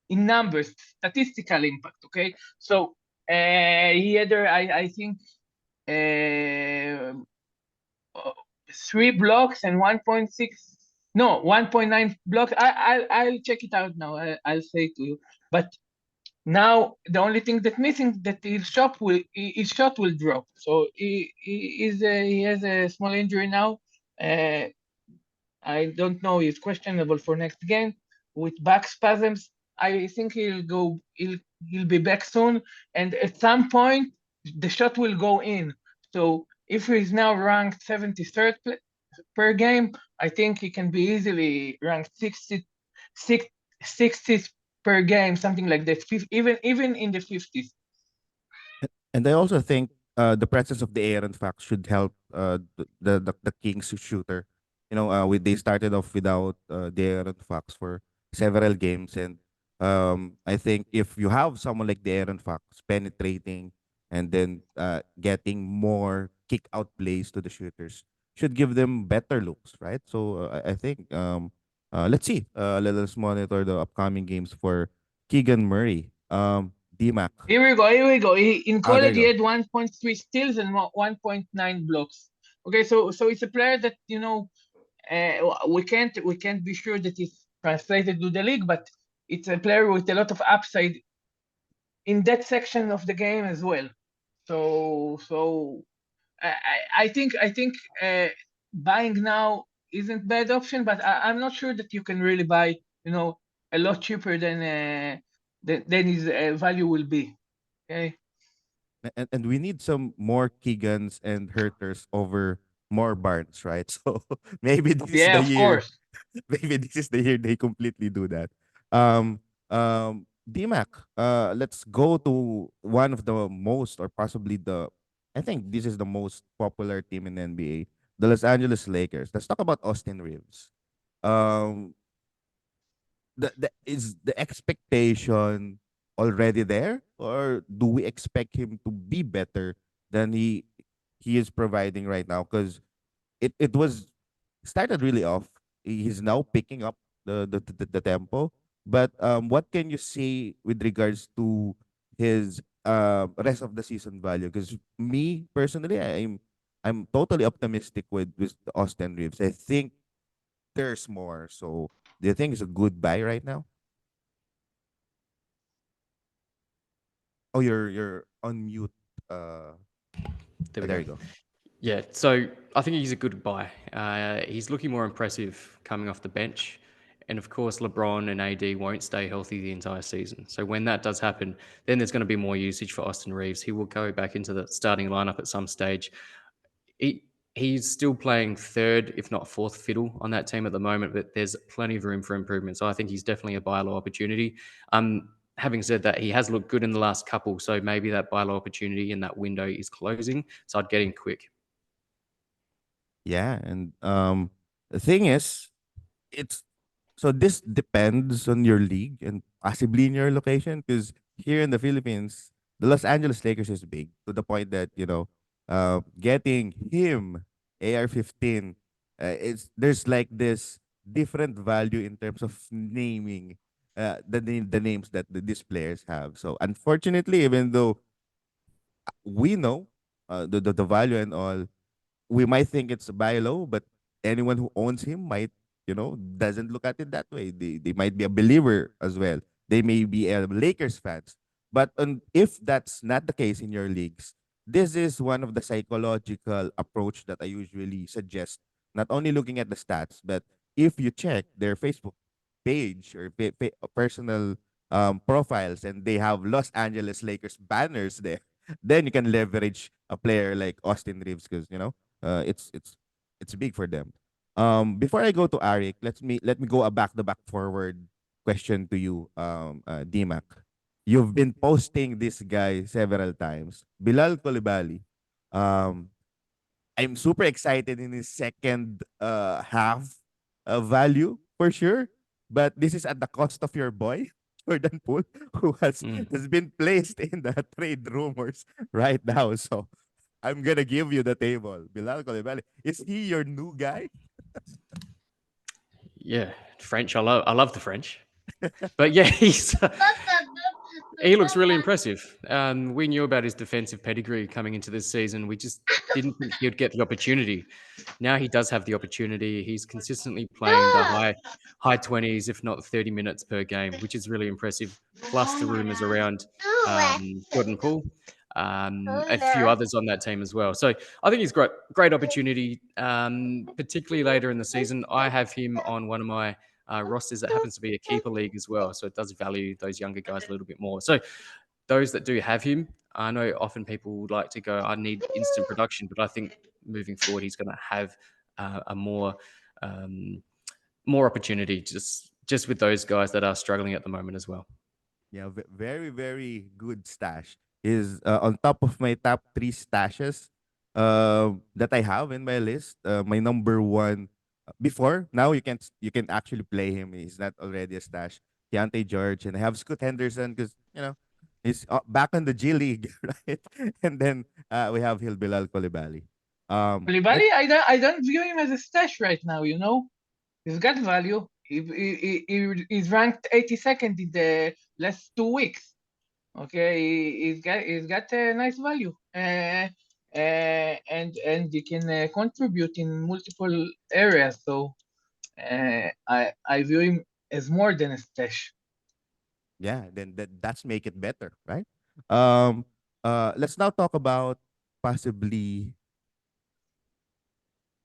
Speaker 3: in numbers, statistical impact. Okay, so he had, I think, uh, 3 blocks and 1.6, no, 1.9 blocks. I'll check it out now. I'll say to you. But now the only thing that's missing that his shot will drop. So he has a small injury now. Uh, I don't know. He's questionable for next game with back spasms. I think he'll be back soon, and at some point the shot will go in. So if he's now ranked 73rd per game, I think he can be easily ranked 60th per game, something like that. Even in the 50s.
Speaker 1: And I also think the presence of the Aaron Fox should help the Kings shooter. They started off without the Aaron Fox for several games, and I think if you have someone like the Aaron Fox penetrating and then getting more kick out plays to the shooters, should give them better looks, right? So I think let's see. Let's monitor the upcoming games for Keegan Murray. D-Mac.
Speaker 3: Here we go. Here we go. In
Speaker 1: Ah, there
Speaker 3: college,
Speaker 1: you
Speaker 3: he
Speaker 1: go.
Speaker 3: had 1.3 steals and 1.9 blocks. Okay, so it's a player that we can't be sure that it's translated to the league, but it's a player with a lot of upside in that section of the game as well. So I think buying now isn't bad option, but I'm not sure that you can really buy a lot cheaper than his value will be. Okay.
Speaker 1: And we need some more Keegans and Hurters over more Barnes, right? So maybe this is
Speaker 3: Yeah,
Speaker 1: the
Speaker 3: of
Speaker 1: year.
Speaker 3: course.
Speaker 1: Maybe this is the year they completely do that. DMAC, let's go to one of the most, or possibly I think this is the most popular team in NBA, the Los Angeles Lakers. Let's talk about Austin Reeves. Um, is the expectation already there, or do we expect him to be better than he is providing right now? Because it was started really off. He's now picking up the tempo. But what can you say with regards to his rest of the season value? Because me personally, I'm totally optimistic with Austin Reeves. I think there's more. So do you think it's a good buy right now? Oh, you're on mute. Uh,
Speaker 2: There we
Speaker 1: there
Speaker 2: go.
Speaker 1: you go.
Speaker 2: Yeah, so I think he's a good buy. He's looking more impressive coming off the bench. And of course, LeBron and AD won't stay healthy the entire season. So when that does happen, then there's going to be more usage for Austin Reeves. He will go back into the starting lineup at some stage. He, he's still playing third, if not fourth fiddle on that team at the moment, but there's plenty of room for improvement. So I think he's definitely a buy low opportunity. Having said that, he has looked good in the last couple. So maybe that buy low opportunity and that window is closing. So I'd get in quick.
Speaker 1: Yeah, and the thing is, it's so this depends on your league and possibly in your location. Because here in the Philippines, the Los Angeles Lakers is big to the point that getting him AR-15, it's there's like this different value in terms of naming the names that these players have. So unfortunately, even though we know the value and all, we might think it's buy low, but anyone who owns him might, doesn't look at it that way. They might be a believer as well. They may be a Lakers fans. But if that's not the case in your leagues, this is one of the psychological approach that I usually suggest. Not only looking at the stats, but if you check their Facebook page or personal profiles and they have Los Angeles Lakers banners there, then you can leverage a player like Austin Reeves because it's big for them. Before I go to Arik, let me go a back to back forward question to you, D-Mac. You've been posting this guy several times. Bilal Coulibaly. Um, I'm super excited in his second half value for sure. But this is at the cost of your boy, Jordan Poole, who
Speaker 2: Mm.
Speaker 1: has been placed in the trade rumors right now. So I'm gonna give you the table. Bilal Coulibaly. Is he your new guy?
Speaker 2: Yeah, French. I love the French. But yeah, he looks really impressive. We knew about his defensive pedigree coming into this season. We just didn't think he would get the opportunity. Now he does have the opportunity. He's consistently playing the high 20s, if not 30 minutes per game, which is really impressive. Plus the rumors around Jordan Poole, a few others on that team as well. So I think he's great opportunity, particularly later in the season. I have him on one of my rosters that happens to be a keeper league as well. So it does value those younger guys a little bit more. So those that do have him, I know often people would like to go, I need instant production, but I think moving forward, he's going to have a um, more opportunity just with those guys that are struggling at the moment as well.
Speaker 1: Yeah, very, very good stash. Is on top of my top three stashes that I have in my list. My number one before now you can actually play him. He's not already a stash. Deontay George and I have Scoot Henderson because he's back on the G League, right? And then we have Hill Bilal Coulibaly. Let
Speaker 3: Koulibaly, I don't view him as a stash right now. He's got value. He's ranked 82nd in the last 2 weeks. Okay, he's got a nice value, and he can contribute in multiple areas. So I view him as more than a stash.
Speaker 1: Yeah, then that's make it better, right? Um, let's now talk about possibly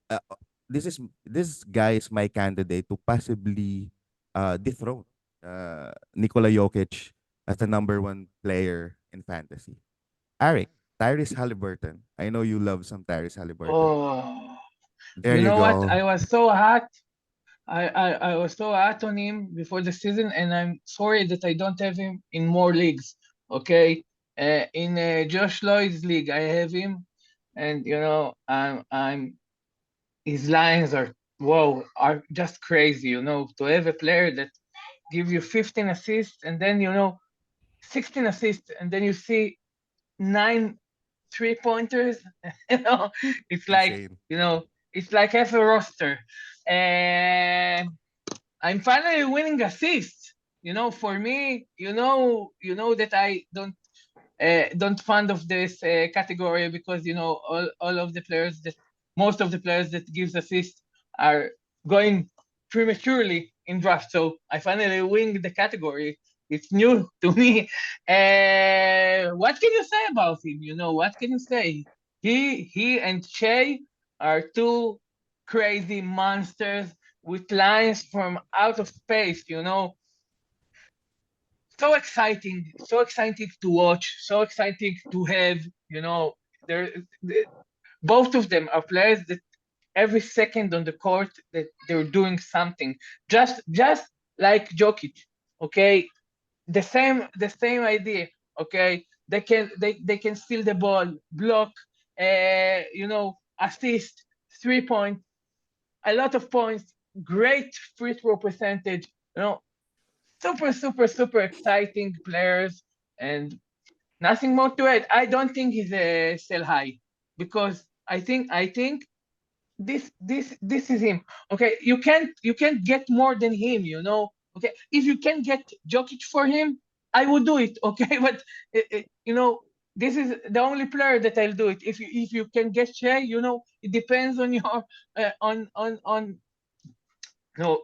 Speaker 1: uh, uh, this guy is my candidate to possibly dethrone Nikola Jokic as the number one player in fantasy. Arik, Tyrese Halliburton. I know you love some Tyrese Halliburton.
Speaker 3: Oh,
Speaker 1: There
Speaker 3: you
Speaker 1: you
Speaker 3: know what?
Speaker 1: go.
Speaker 3: I was so hot on him before the season, and I'm sorry that I don't have him in more leagues. Okay, in Josh Lloyd's league, I have him, and I'm his lines are whoa are just crazy. To have a player that give you 15 assists and then 16 assists, and then you see 9 3-pointers. you know, it's like
Speaker 1: Insane.
Speaker 3: you know it's like half a roster. And I'm finally winning assists. For me, that I don't fond of this category because all of the players that most of the players that gives assist are going prematurely in draft. So I finally win the category. It's new to me. What can you say about him? What can you say? He and Shea are two crazy monsters with lines from out of space. So exciting to watch, so exciting to have. There, both of them are players that every second on the court that they're doing something, just like Jokic. Okay, the same idea. Okay, they can steal the ball, block, assist, 3 point, a lot of points, great free throw percentage. Super, super, super exciting players, and nothing more to add. I don't think he's a sell high because I think this is him. Okay, you can't get more than him. Okay, if you can get Jokic for him, I would do it. Okay, but this is the only player that I'll do it. If you can get Shea, it depends on your on no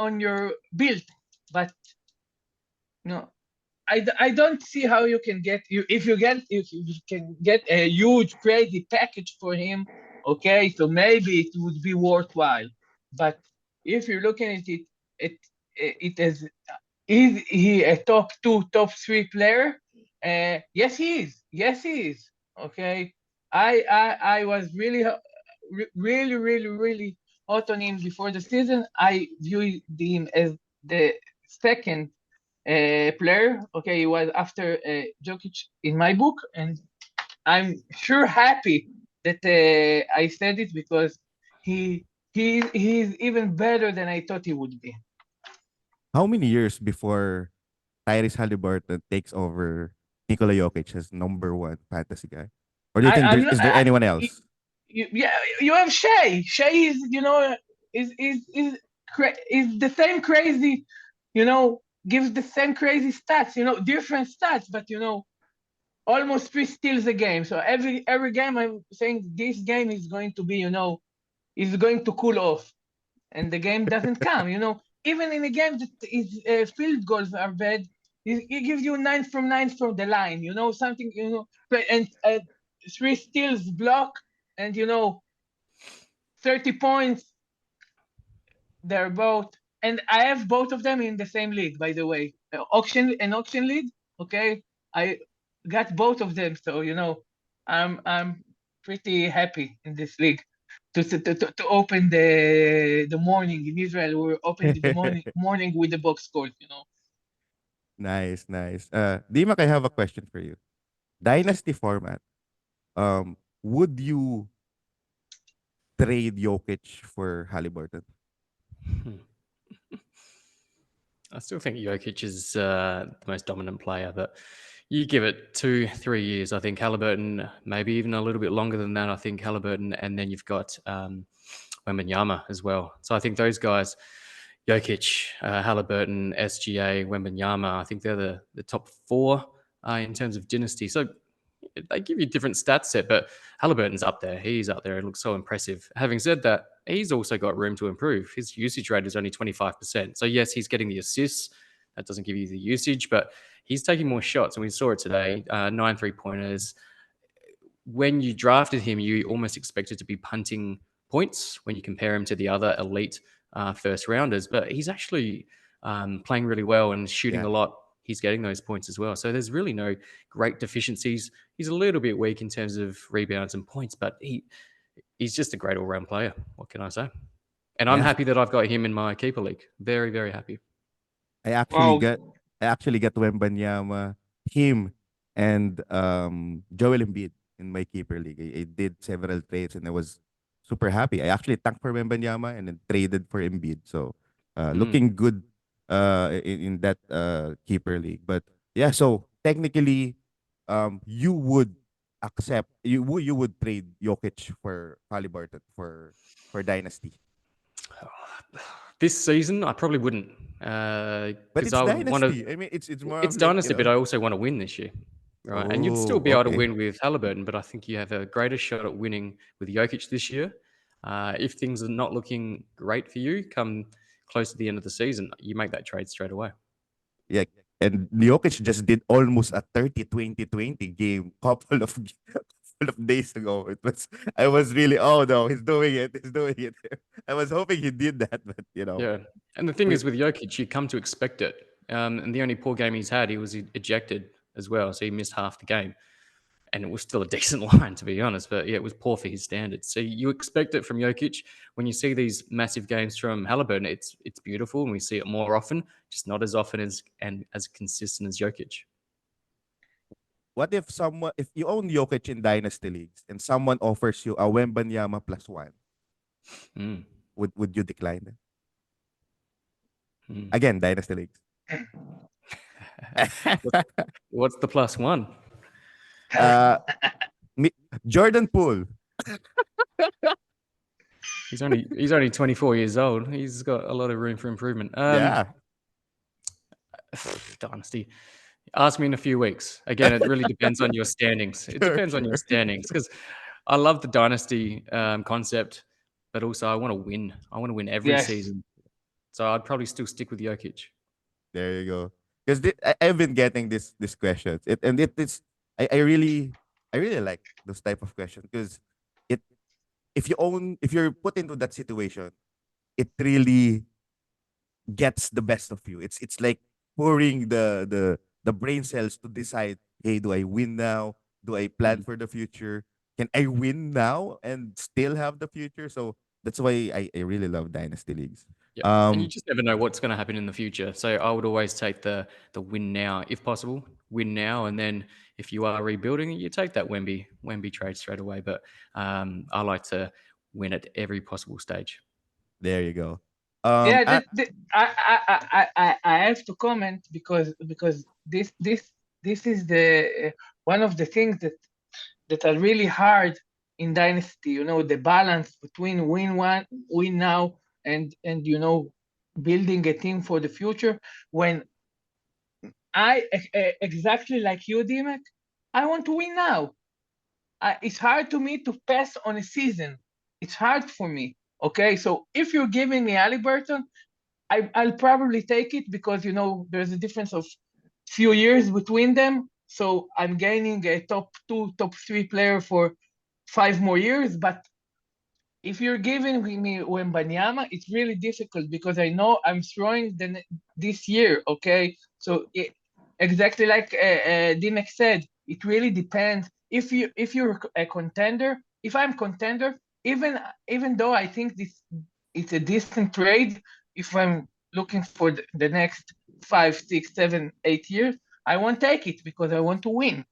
Speaker 3: on your build, but no. I don't see how you can get you if you can get a huge crazy package for him. Okay, so maybe it would be worthwhile. But if you're looking at it, it it is he a top two, top three player? Yes, he is. Yes, he is. Okay, I was really hot on him before the season. I viewed him as the second player. Okay, he was after Jokic in my book, and I'm sure happy that I said it because he's even better than I thought he would be.
Speaker 1: How many years before Tyrese Halliburton takes over Nikola Jokic as number one fantasy guy? Or do you
Speaker 3: I,
Speaker 1: think
Speaker 3: I'm not.
Speaker 1: is there anyone else?
Speaker 3: Yeah, you have Shay. Shay is is the same crazy, gives the same crazy stats. Different stats, but almost three steals a game. So every game I'm saying this game is going to be is going to cool off, and the game doesn't come. Even in a game that is field goals are bad, he gives you 9 from 9 from the line. Something. And three steals block, and 30 points. They're both, and I have both of them in the same league, by the way. Auction league. Okay, I got both of them, so I'm pretty happy in this league. To open the morning in Israel, we're opening the morning with the box scores.
Speaker 1: Nice, nice. D-Mac, I have a question for you. Dynasty format. Would you trade Jokic for Halliburton?
Speaker 2: Hmm. I still think Jokic is the most dominant player, but you give it 2-3 years. I think Halliburton, maybe even a little bit longer than that. I think Halliburton, and then you've got Wembanyama as well. So I think those guys, Jokic, Halliburton, SGA, Wembanyama, I think they're the top four in terms of dynasty. So they give you different stats set, but Halliburton's up there. He's up there. It looks so impressive. Having said that, he's also got room to improve. His usage rate is only 25%. So yes, he's getting the assists. That doesn't give you the usage, but he's taking more shots. And we saw it today, 9 3-pointers. When you drafted him, you almost expected to be punting points when you compare him to the other elite first rounders. But he's actually playing really well and shooting
Speaker 1: Yeah.
Speaker 2: a lot. He's getting those points as well. So there's really no great deficiencies. He's a little bit weak in terms of rebounds and points, but he's just a great all-round player. What can I say? And I'm
Speaker 1: Yeah.
Speaker 2: happy that I've got him in my keeper league. Very, very happy.
Speaker 1: I actually
Speaker 3: Wow.
Speaker 1: got I actually got Wembanyama, him, and Joel Embiid in my keeper league. I did several trades and I was super happy. I actually tanked for Wembanyama and then traded for Embiid. So
Speaker 2: Mm.
Speaker 1: looking good in that keeper league. But yeah, so technically you would accept you would trade Jokic for Halliburton for Dynasty.
Speaker 2: This season, I probably wouldn't,
Speaker 1: But
Speaker 2: because
Speaker 1: it's
Speaker 2: I would want to.
Speaker 1: Dynasty. I mean it's more
Speaker 2: It's
Speaker 1: of like,
Speaker 2: dynasty, but I also want to win this year, right? And you'd still
Speaker 1: oh,
Speaker 2: be able to
Speaker 1: okay.
Speaker 2: win with Halliburton, but I think you have a greater shot at winning with Jokic this year. If things are not looking great for you, come close to the end of the season, you make that trade straight away.
Speaker 1: Yeah, and Jokic just did almost a 30-20-20 game couple of couple of days ago. I was really, oh no, he's doing it. He's doing it. I was hoping he did that, but
Speaker 2: Yeah, and the thing
Speaker 1: we
Speaker 2: is with Jokic, you come to expect it. And the only poor game he's had, he was ejected as well, so he missed half the game. And it was still a decent line, to be honest. But yeah, it was poor for his standards. So you expect it from Jokic. When you see these massive games from Halliburton, it's beautiful, and we see it more often, just not as often as and as consistent as Jokic.
Speaker 1: what if you own Jokic in dynasty leagues and someone offers you a Wembanyama +1,
Speaker 2: Mm,
Speaker 1: would you decline it?
Speaker 2: mm.
Speaker 1: Again, dynasty leagues.
Speaker 2: What- What's the +1?
Speaker 1: uh me, Jordan Poole.
Speaker 2: He's only 24 years old. He's got a lot of room for improvement.
Speaker 1: Yeah.
Speaker 2: Dynasty. Ask me in a few weeks. Again, it really depends on your standings. It
Speaker 1: Sure,
Speaker 2: depends on your
Speaker 1: sure.
Speaker 2: standings because I love the dynasty concept, but also I want to win. I want to win every
Speaker 3: Yes.
Speaker 2: season. So I'd probably still stick with Jokic.
Speaker 1: There you go. because I've been getting this questions. It's I really like those type of questions because it if you're put into that situation, it really gets the best of you. It's like pouring the brain cells to decide, hey, do I win now? Do I plan
Speaker 2: Mm.
Speaker 1: for the future? Can I win now and still have the future? So that's why I really love dynasty leagues.
Speaker 2: Yep. And you
Speaker 1: Um
Speaker 2: just never know what's going to happen in the future. So I would always take the win now, if possible, win now, and then if you are rebuilding, you take that Wemby trade straight away. But I like to win at every possible stage.
Speaker 1: there you go.
Speaker 3: Yeah,
Speaker 1: I,
Speaker 3: I have to comment because this is the one of the things that are really hard in dynasty. You know, the balance between win now, and building a team for the future. When exactly like you, D-Mac, I want to win now. It's hard to me to pass on a season. It's hard for me. Okay, so if you're giving me Halliburton, I'll probably take it because there's a difference of few years between them. So I'm gaining a top two, top three player for 5 more years. But if you're giving me Wembanyama, it's really difficult because I know I'm throwing this year. Okay, so exactly like D-Mac said, it really depends. If you're a contender, if I'm contender, even though I think this it's a decent trade, if I'm looking for the next 5, 6, 7, 8 years, I won't take it because I want to win.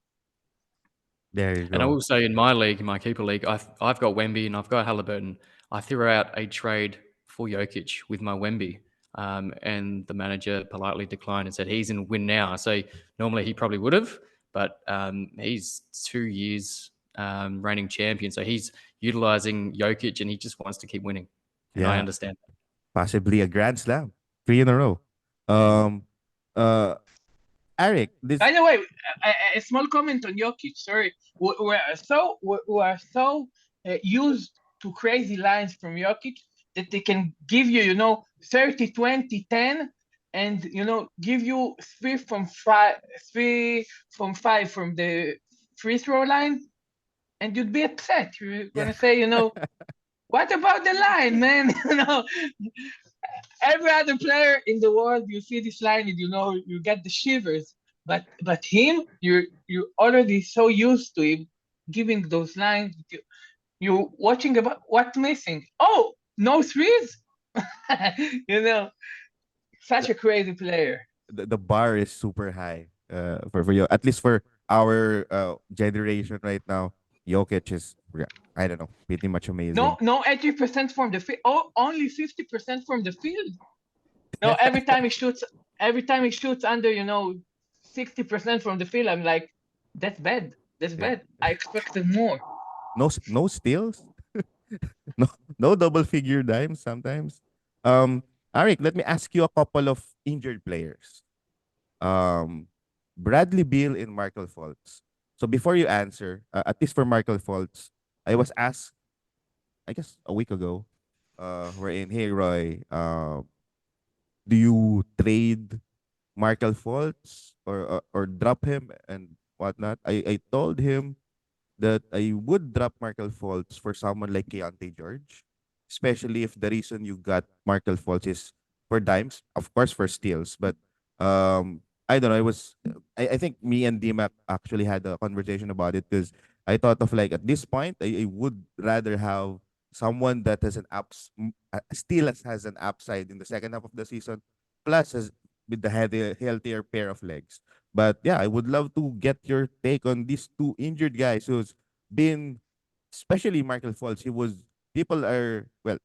Speaker 1: there you
Speaker 2: And I
Speaker 1: go.
Speaker 2: will say in my league, in my keeper league, I've got Wemby and I've got Halliburton. I threw out a trade for Jokic with my Wemby. And the manager politely declined and said he's in win now. So normally he probably would have, but he's 2 years reigning champion. So he's utilizing Jokic and he just wants to keep winning. And I
Speaker 1: Yeah,
Speaker 2: understand.
Speaker 1: possibly a grand slam, 3 in a row.
Speaker 2: Mm.
Speaker 1: Um, uh, Eric, this
Speaker 3: By the way, a small comment on Jokic. Sorry, we are so used to crazy lines from Jokic that they can give you, 30, 20, 10, and give you three from five from the free throw line, and you'd be upset. You're
Speaker 1: yeah,
Speaker 3: gonna say, what about the line, man? Every other player in the world, you see this line and you get the shivers. But him, you're already so used to him giving those lines. You're watching about what's missing. Oh, no threes. you know, such a crazy player.
Speaker 1: the bar is super high. For you, at least for our generation right now, Jokic is I don't know, pretty much
Speaker 3: No,
Speaker 1: amazing.
Speaker 3: no, 80% from the field. Oh, only 50% from the field. No, every time he shoots under, 60% from the field, I'm like, that's bad. That's
Speaker 1: Yeah,
Speaker 3: bad. I expected more.
Speaker 1: no steals, no no double figure dimes sometimes. Arik, let me ask you a couple of injured players. Um, Bradley Beal and Markel Fultz. So before you answer, at least for Markel Fultz, I was asked, I guess a week ago, we're in, hey Roy, do you trade Markel Fultz or drop him and whatnot? I told him that I would drop Markel Fultz for someone like Keontae George, especially if the reason you got Markel Fultz is for dimes, of course for steals, but I don't know. I think me and D-Mac actually had a conversation about it because I thought of like at this point I would rather have someone that has still has an upside in the second half of the season, plus has with the healthier pair of legs. But yeah, I would love to get your take on these two injured guys who's been, especially Michael Fultz. He was people are well,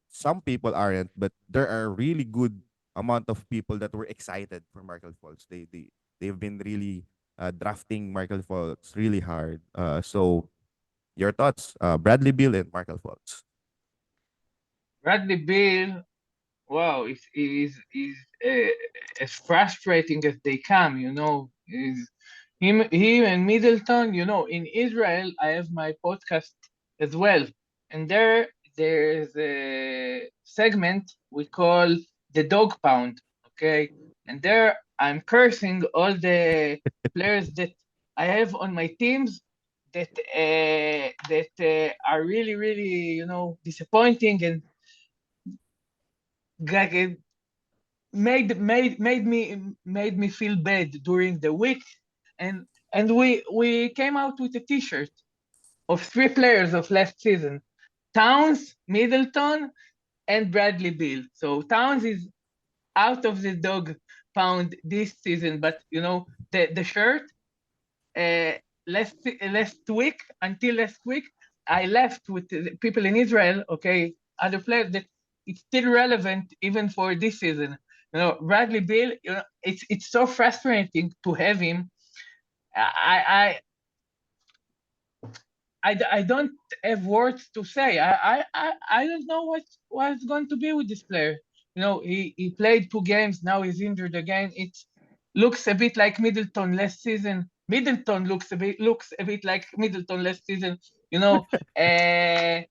Speaker 1: some people aren't, but there are really good amount of people that were excited for Michael Fultz. They've been really drafting Michael Fultz really hard. So your thoughts, Bradley Beal and Michael Fultz.
Speaker 3: Bradley Beal, wow, is as frustrating as they come. Is him and Middleton. In Israel, I have my podcast as well, and there's a segment we call the dog pound. Okay, and there I'm cursing all the players that I have on my teams that are really, really, disappointing and like made me feel bad during the week, and we came out with a T-shirt of three players of last season: Towns, Middleton, and Bradley Beal. So Towns is out of the dog pound this season, but the shirt uh, last week until last week I left with the people in Israel, okay, other players that it's still relevant even for this season. Bradley Beal, it's so frustrating to have him. I I don't have words to say. I don't know what's going to be with this player. He played 2 games. Now he's injured again. It looks a bit like Middleton last season. Middleton looks a bit like Middleton last season. You know, uh,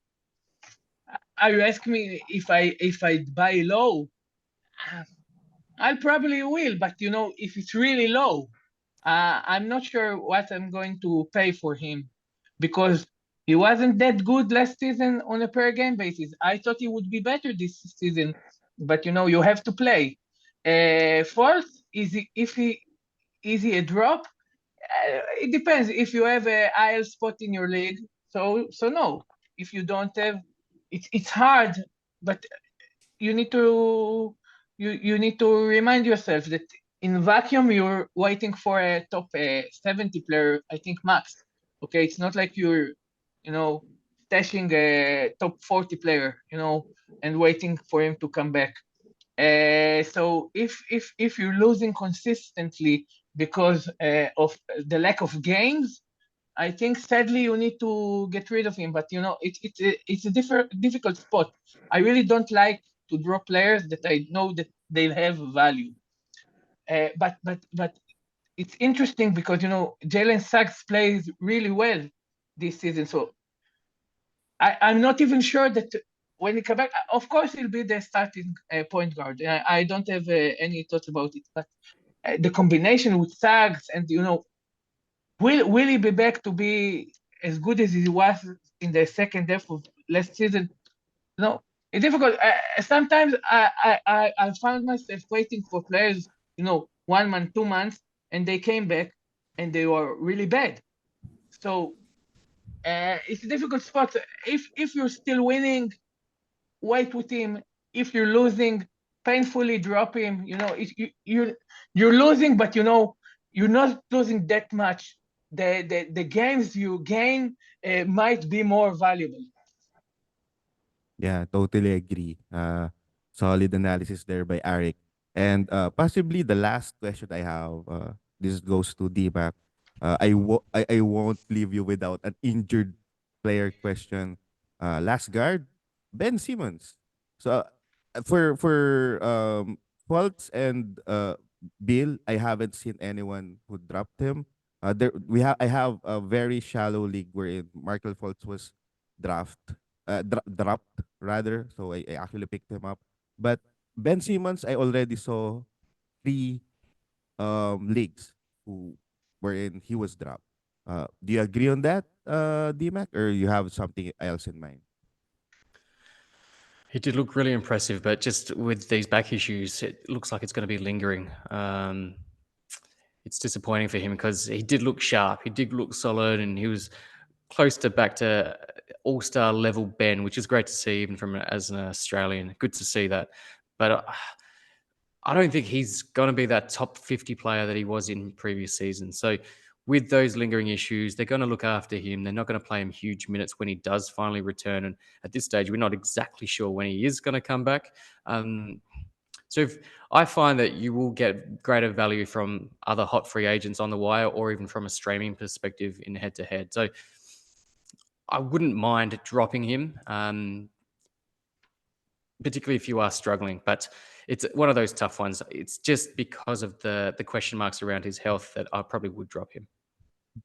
Speaker 3: you ask me if I buy low, I probably will. But if it's really low, I'm not sure what I'm going to pay for him because he wasn't that good last season on a per game basis. I thought he would be better this season, but you have to play. Fourth, is he a drop? It depends. If you have a IL spot in your league, so no. If you don't have, it's hard, but you need to you need to remind yourself that in vacuum you're waiting for a top 70 player, I think max. Okay, it's not like you're stashing a top 40 player, and waiting for him to come back. So if you're losing consistently because of the lack of games, I think sadly you need to get rid of him. But it's a difficult spot. I really don't like to draw players that I know that they'll have value. But it's interesting because Jalen Suggs plays really well this season. So I'm not even sure that when he comes back, of course he'll be the starting point guard. I don't have any thoughts about it. But the combination with Suggs and will he be back to be as good as he was in the second half of last season? No, it's difficult. Sometimes I found myself waiting for players, 1 month, 2 months, and they came back and they were really bad. So it's a difficult spot. If you're still winning, wait with him. If you're losing, painfully drop him. You're losing, but you're not losing that much. The games you gain might be more valuable.
Speaker 1: Yeah, totally agree. Solid analysis there by Arik. And possibly the last question I have, this goes to D-Mac. I won't leave you without an injured player question. Last guard, Ben Simmons. So for Fultz and Bill, I haven't seen anyone who dropped him. I have a very shallow league wherein Markel Fultz was draft dropped rather. So I actually picked him up. But Ben Simmons, I already saw 3 leagues who wherein he was dropped. Do you agree on that, DMAC, or you have something else in mind?
Speaker 2: He did look really impressive, but just with these back issues, it looks like it's going to be lingering. It's disappointing for him because he did look sharp, he did look solid, and he was close to back to all-star level Ben, which is great to see even from as an Australian. Good to see that, but I don't think he's going to be that top 50 player that he was in previous seasons. So with those lingering issues, they're going to look after him. They're not going to play him huge minutes when he does finally return. And at this stage, we're not exactly sure when he is going to come back. So if I find that you will get greater value from other hot free agents on the wire or even from a streaming perspective in head-to-head. So I wouldn't mind dropping him, particularly if you are struggling. But it's one of those tough ones. It's just because of the question marks around his health that I probably would drop him.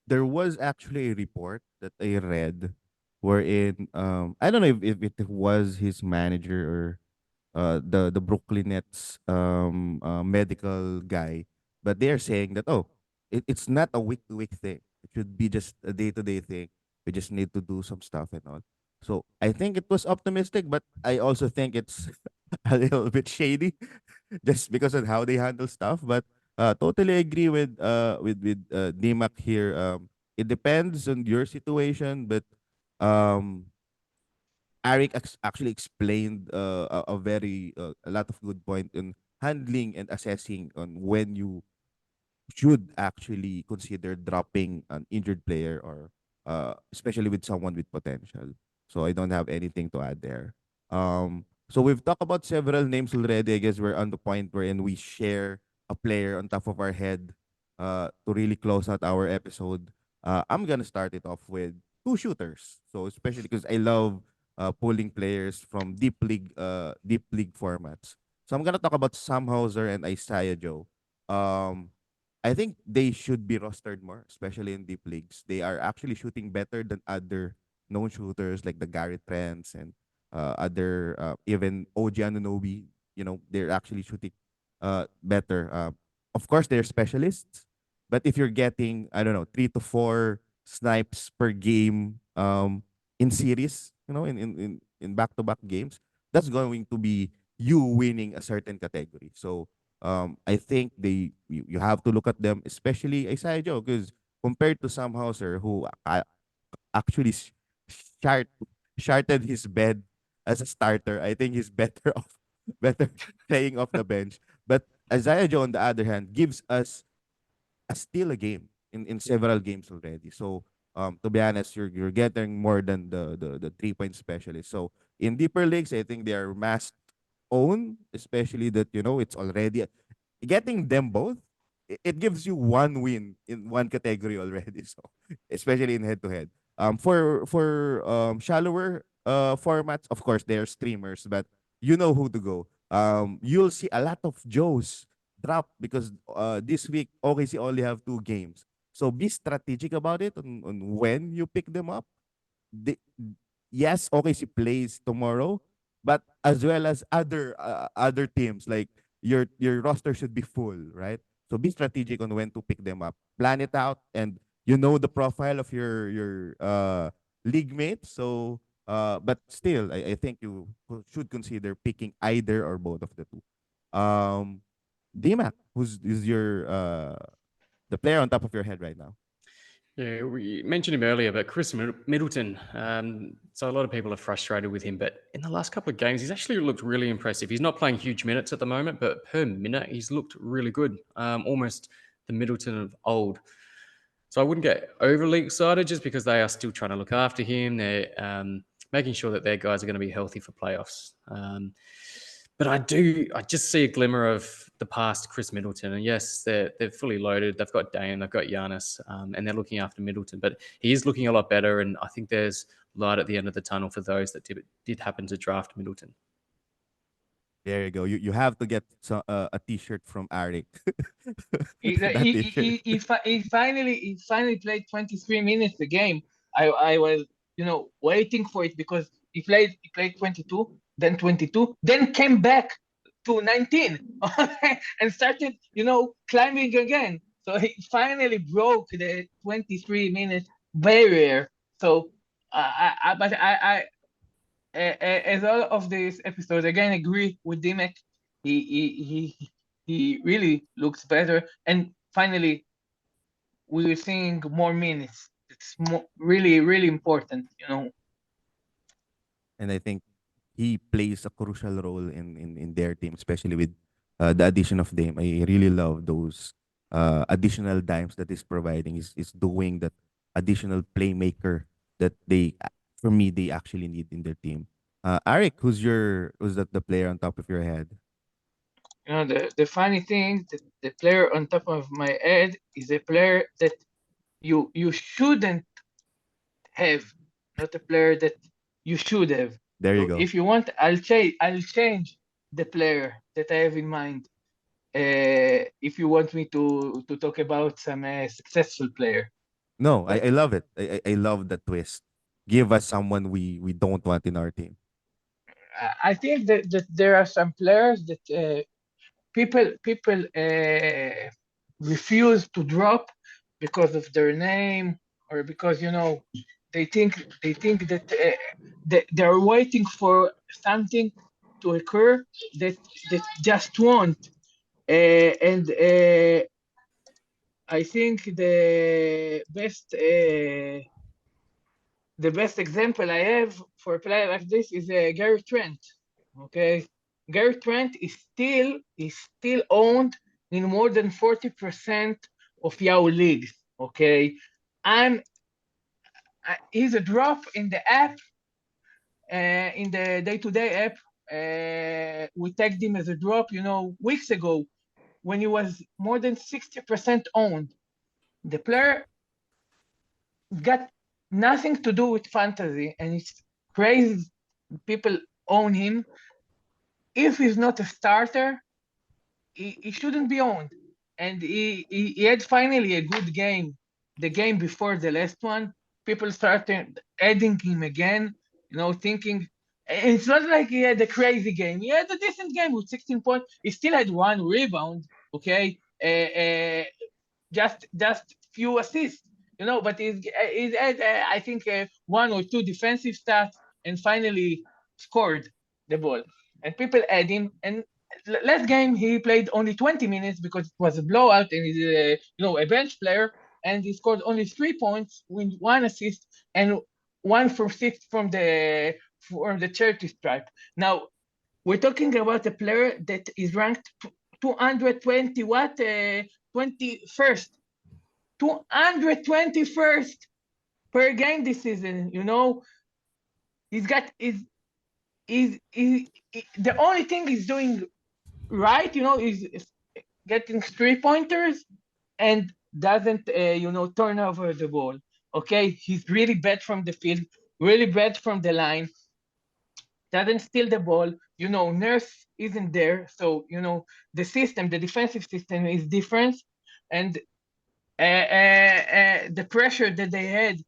Speaker 1: There was actually a report that I read wherein I don't know if it was his manager or the Brooklyn Nets medical guy but they are saying that, oh, it's not a week to week thing. It should be just a day to day thing. We just need to do some stuff and all. So I think it was optimistic, but I also think it's a little bit shady just because of how they handle stuff. But totally agree with D-Mac here. It depends on your situation, but um, Arik actually explained a very a lot of good point in handling and assessing on when you should actually consider dropping an injured player or especially with someone with potential. So I don't have anything to add there. So we've talked about several names already. I guess we're on the point wherein we share a player on top of our head to really close out our episode. I'm gonna start it off with two shooters. So especially because I love pulling players from deep league formats. So I'm gonna talk about Sam Hauser and Isaiah Joe. Um, I think they should be rostered more, especially in deep leagues. They are actually shooting better than other known shooters like the Gary Trents and other even OG Anunoby. You know, they're actually shooting better. Of course, they're specialists, but if you're getting, I don't know, 3 to 4 snipes per game in series, you know, in back-to-back games, that's going to be you winning a certain category. So I think you have to look at them, especially Isaiah Joe, because compared to Sam Hauser, who actually shart, sharted his bed as a starter, I think he's better off, better playing off the bench. But Isaiah Joe, on the other hand, gives us still a game in several games already. So to be honest, you're getting more than the 3 point specialist. So in deeper leagues, I think they are must own, especially that it's already getting them both. It gives you one win in one category already. So especially in head to head. For shallower formats, of course, they're streamers, but you know who to go. You'll see a lot of Joes drop because this week OKC only have 2 games. So be strategic about it on when you pick them up. The, yes, OKC plays tomorrow, but as well as other teams, like your roster should be full, right? So be strategic on when to pick them up. Plan it out, and you know the profile of your league mates. So but still, I think you should consider picking either or both of the two. Um, D-Mac, who's is your the player on top of your head right now?
Speaker 2: Yeah, we mentioned him earlier, but Chris Middleton. So a lot of people are frustrated with him, but in the last couple of games, he's actually looked really impressive. He's not playing huge minutes at the moment, but per minute, he's looked really good, almost the Middleton of old. So I wouldn't get overly excited just because they are still trying to look after him. They're making sure that their guys are going to be healthy for playoffs. But I just see a glimmer of the past Chris Middleton. And yes, they're fully loaded. They've got Dame, they've got Giannis, and they're looking after Middleton. But he is looking a lot better. And I think there's light at the end of the tunnel for those that did happen to draft Middleton.
Speaker 1: There you go. You have to get a T-shirt from Arik.
Speaker 3: He,
Speaker 1: That
Speaker 3: he,
Speaker 1: T-shirt.
Speaker 3: he finally played 23 minutes a game. I was waiting for it because he played 22, then 22, then came back to 19 and started climbing again. So he finally broke the 23 minute barrier. So but as all of these episodes, again, agree with Dimek. He really looks better, and finally, we're seeing more minutes. It's really, really important,
Speaker 1: And I think he plays a crucial role in their team, especially with the addition of Dame. I really love those additional dimes that he's providing. Is doing that additional playmaker that for me, they actually need in their team. Arik, who's that the player on top of your head?
Speaker 3: The funny thing that the player on top of my head is a player that you shouldn't have, not a player that you should have.
Speaker 1: There you
Speaker 3: So
Speaker 1: go.
Speaker 3: if you want, I'll change the player that I have in mind. If you want me to talk about some successful player,
Speaker 1: No, I
Speaker 3: but
Speaker 1: love it. I love the twist. Give us someone we don't want in our team.
Speaker 3: I think that there are some players that people refuse to drop because of their name, or because they think that they're waiting for something to occur that just won't. And I think the best example I have for a player like this is Gary Trent. Okay, Gary Trent is still owned in more than 40% of Yahoo leagues. Okay, and he's a drop in the app, in the day-to-day app. We tagged him as a drop, weeks ago when he was more than 60% owned. The player got nothing to do with fantasy, and it's crazy people own him. If he's not a starter, he shouldn't be owned. And he had finally a good game. The game before the last one, people started adding him again, thinking. And it's not like he had a crazy game. He had a decent game with 16 points. He still had one rebound, okay? Just few assists, but he's had, I think, one or two defensive stats, and finally scored the ball. And people add him, and last game he played only 20 minutes because it was a blowout, and he's a bench player, and he scored only 3 points with one assist and 1 from 6 from the charity stripe. Now we're talking about a player that is ranked 220 what 21st 221st per game this season. He's got is the only thing he's doing right, is getting 3 pointers and doesn't turn over the ball. Okay, he's really bad from the field, really bad from the line, doesn't steal the ball. Nurse isn't there, so the defensive system is different, and the pressure that they had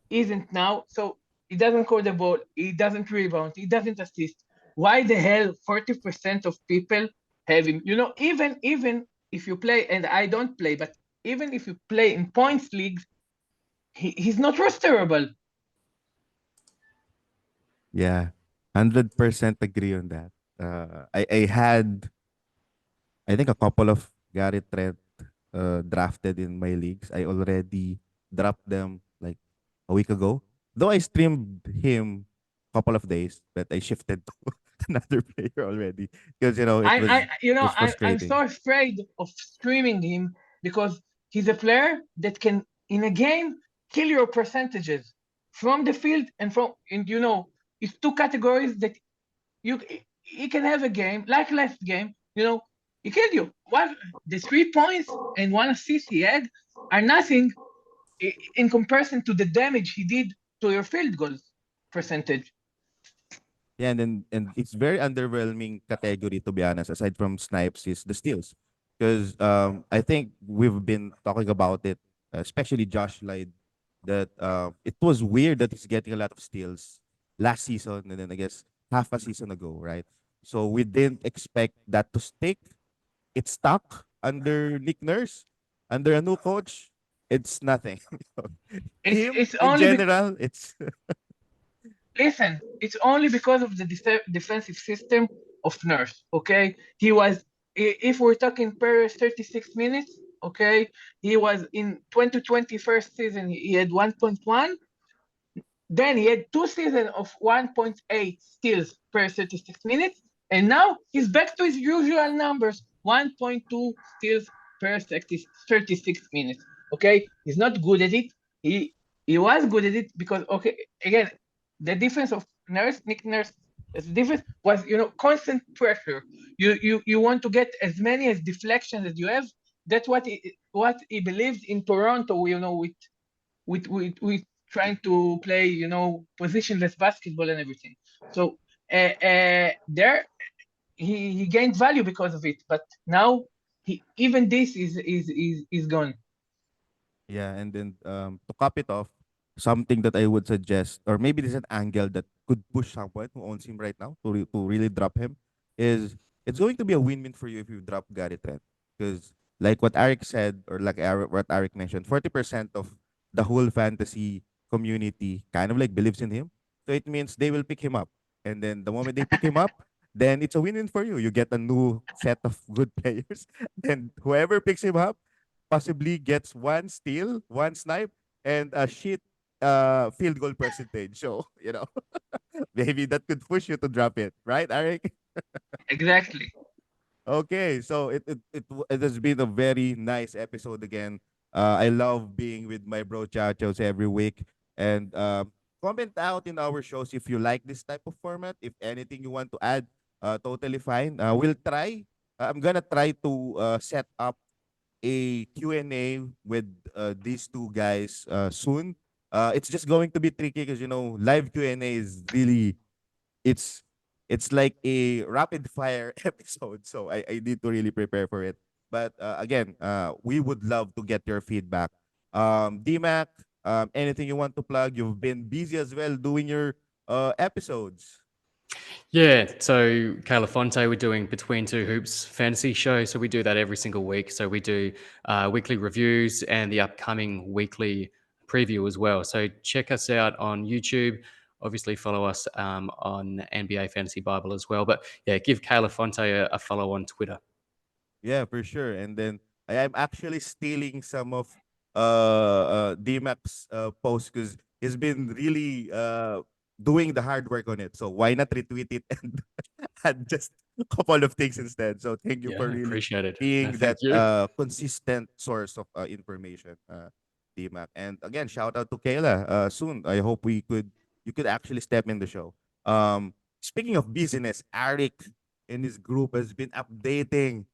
Speaker 3: isn't now. So he doesn't score the ball, he doesn't rebound, he doesn't assist. Why the hell 40% of people have him? Even if you play, and I don't play, but even if you play in points leagues, he's not rosterable.
Speaker 1: Yeah, 100% agree on that. I had, I think, a couple of Gary Trent drafted in my leagues. I already dropped them like a week ago. Though I streamed him a couple of days, but I shifted to another player already because it
Speaker 3: I,
Speaker 1: was
Speaker 3: I you
Speaker 1: it
Speaker 3: know,
Speaker 1: was
Speaker 3: I'm
Speaker 1: frustrating.
Speaker 3: so afraid of streaming him because he's a player that can, in a game, kill your percentages from the field and from, and it's two categories that you he can have a game like last game. He killed you. What the 3 points and one assist he had are nothing in comparison to the damage he did to your field goals percentage.
Speaker 1: Yeah, and it's very underwhelming category, to be honest. Aside from snipes, is the steals, because I think we've been talking about it, especially Josh lied that it was weird that he's getting a lot of steals last season, and then I guess half a season ago, right? So we didn't expect that to stick. It stuck under Nick Nurse, under a new coach. It's nothing.
Speaker 3: It's
Speaker 1: Him
Speaker 3: it's
Speaker 1: in
Speaker 3: only because
Speaker 1: general, it's
Speaker 3: Listen, it's only because of the defensive system of Nurse. Okay, if we're talking per 36 minutes, okay, he was in 2021st season. He had 1.1. Then he had 2 seasons of 1.8 steals per 36 minutes, and now he's back to his usual numbers, 1.2 steals per 36 minutes. Okay, he's not good at it. He was good at it because, okay, again, the difference of Nick Nurse, the difference was, constant pressure. You want to get as many as deflections as you have. That's what he believed in Toronto. With trying to play, positionless basketball and everything. So there he gained value because of it. But now even this is gone.
Speaker 1: Yeah, and then to cap it off, something that I would suggest, or maybe there's an angle that could push someone who owns him right now to really drop him, is it's going to be a win-win for you if you drop Gary Trent, because like what Arik said, or like what Arik mentioned, 40% of the whole fantasy community kind of like believes in him. So it means they will pick him up. And then the moment they pick him up, then it's a win-win for you. You get a new set of good players. And whoever picks him up possibly gets one steal, one snipe, and a shit field goal percentage. So, maybe that could push you to drop it, right, Arik?
Speaker 3: Exactly.
Speaker 1: Okay, so it has been a very nice episode again. I love being with my bro Chachos every week, and comment out in our shows if you like this type of format. If anything you want to add, totally fine. We'll try. I'm gonna try to set up a Q&A with these two guys soon. It's just going to be tricky because live Q&A is really it's it's like a rapid fire episode, so I need to really prepare for it. But again, we would love to get your feedback. D-Mac, anything you want to plug? You've been busy as well doing your episodes.
Speaker 2: Yeah, so Calafonte, we're doing Between Two Hoops fantasy show. So we do that every single week. So we do weekly reviews and the upcoming weekly preview as well. So check us out on YouTube. Obviously, follow us on NBA Fantasy Bible as well. But yeah, give Calafonte a follow on Twitter.
Speaker 1: Yeah, for sure. And then I am actually stealing some of D-Mac's posts because he's been really doing the hard work on it. So why not retweet it and add just a couple of things instead? So thank you
Speaker 2: Yeah,
Speaker 1: for really
Speaker 2: appreciate it. No,
Speaker 1: being
Speaker 2: thank
Speaker 1: that
Speaker 2: you.
Speaker 1: consistent source of information, D-Mac. And again, shout out to Kayla. Soon, I hope you could actually step in the show. Speaking of business, Arik in his group has been updating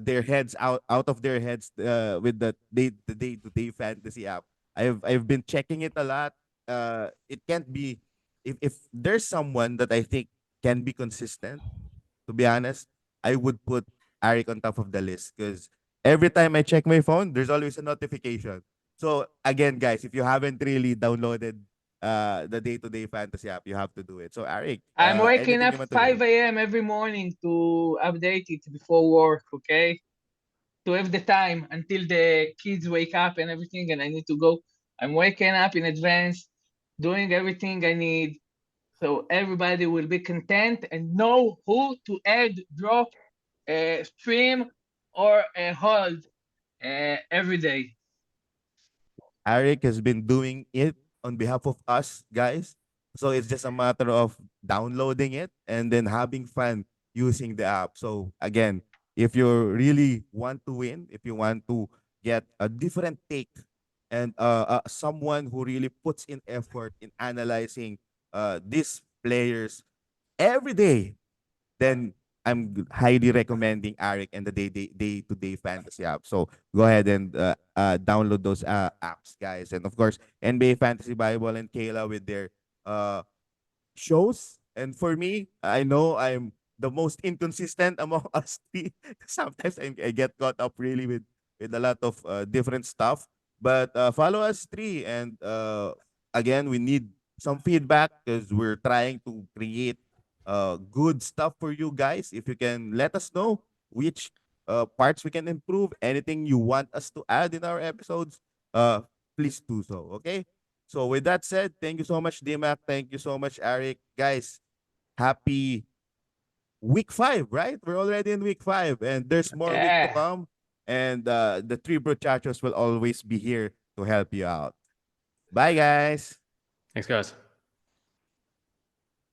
Speaker 1: their heads out of their heads with the day-to-day fantasy app. I've been checking it a lot. It can't be if there's someone that I think can be consistent, to be honest, I would put Arik on top of the list because every time I check my phone, there's always a notification. So again, guys, if you haven't really downloaded the day-to-day fantasy app, you have to do it. So Arik,
Speaker 3: I'm waking
Speaker 1: anything
Speaker 3: up
Speaker 1: you want to share?
Speaker 3: 5 a.m. every morning to update it before work, okay? To have the time until the kids wake up and everything, and I need to go. I'm waking up in advance, doing everything I need, so everybody will be content and know who to add, drop, stream, or hold every day.
Speaker 1: Arik has been doing it on behalf of us guys. So it's just a matter of downloading it and then having fun using the app. So again, if you really want to win, if you want to get a different take and someone who really puts in effort in analyzing these players every day, then I'm highly recommending Arik and the day to day fantasy app. So go ahead and download those apps, guys. And of course, NBA Fantasy Bible and Kayla with their uh, shows. And for me, I know I'm the most inconsistent among us three. Sometimes I get caught up really with a lot of different stuff. But follow us three. And again, we need some feedback because we're trying to create good stuff for you guys. If you can let us know which parts we can improve, anything you want us to add in our episodes, please do so. Okay. So with that said, thank you so much, D-Mac. Thank you so much, Arik. Guys, happy week 5, right? We're already in week 5 and there's more week to
Speaker 3: Yeah.
Speaker 1: come. And the three brochachos will always be here to help you out. Bye, guys.
Speaker 2: Thanks, guys.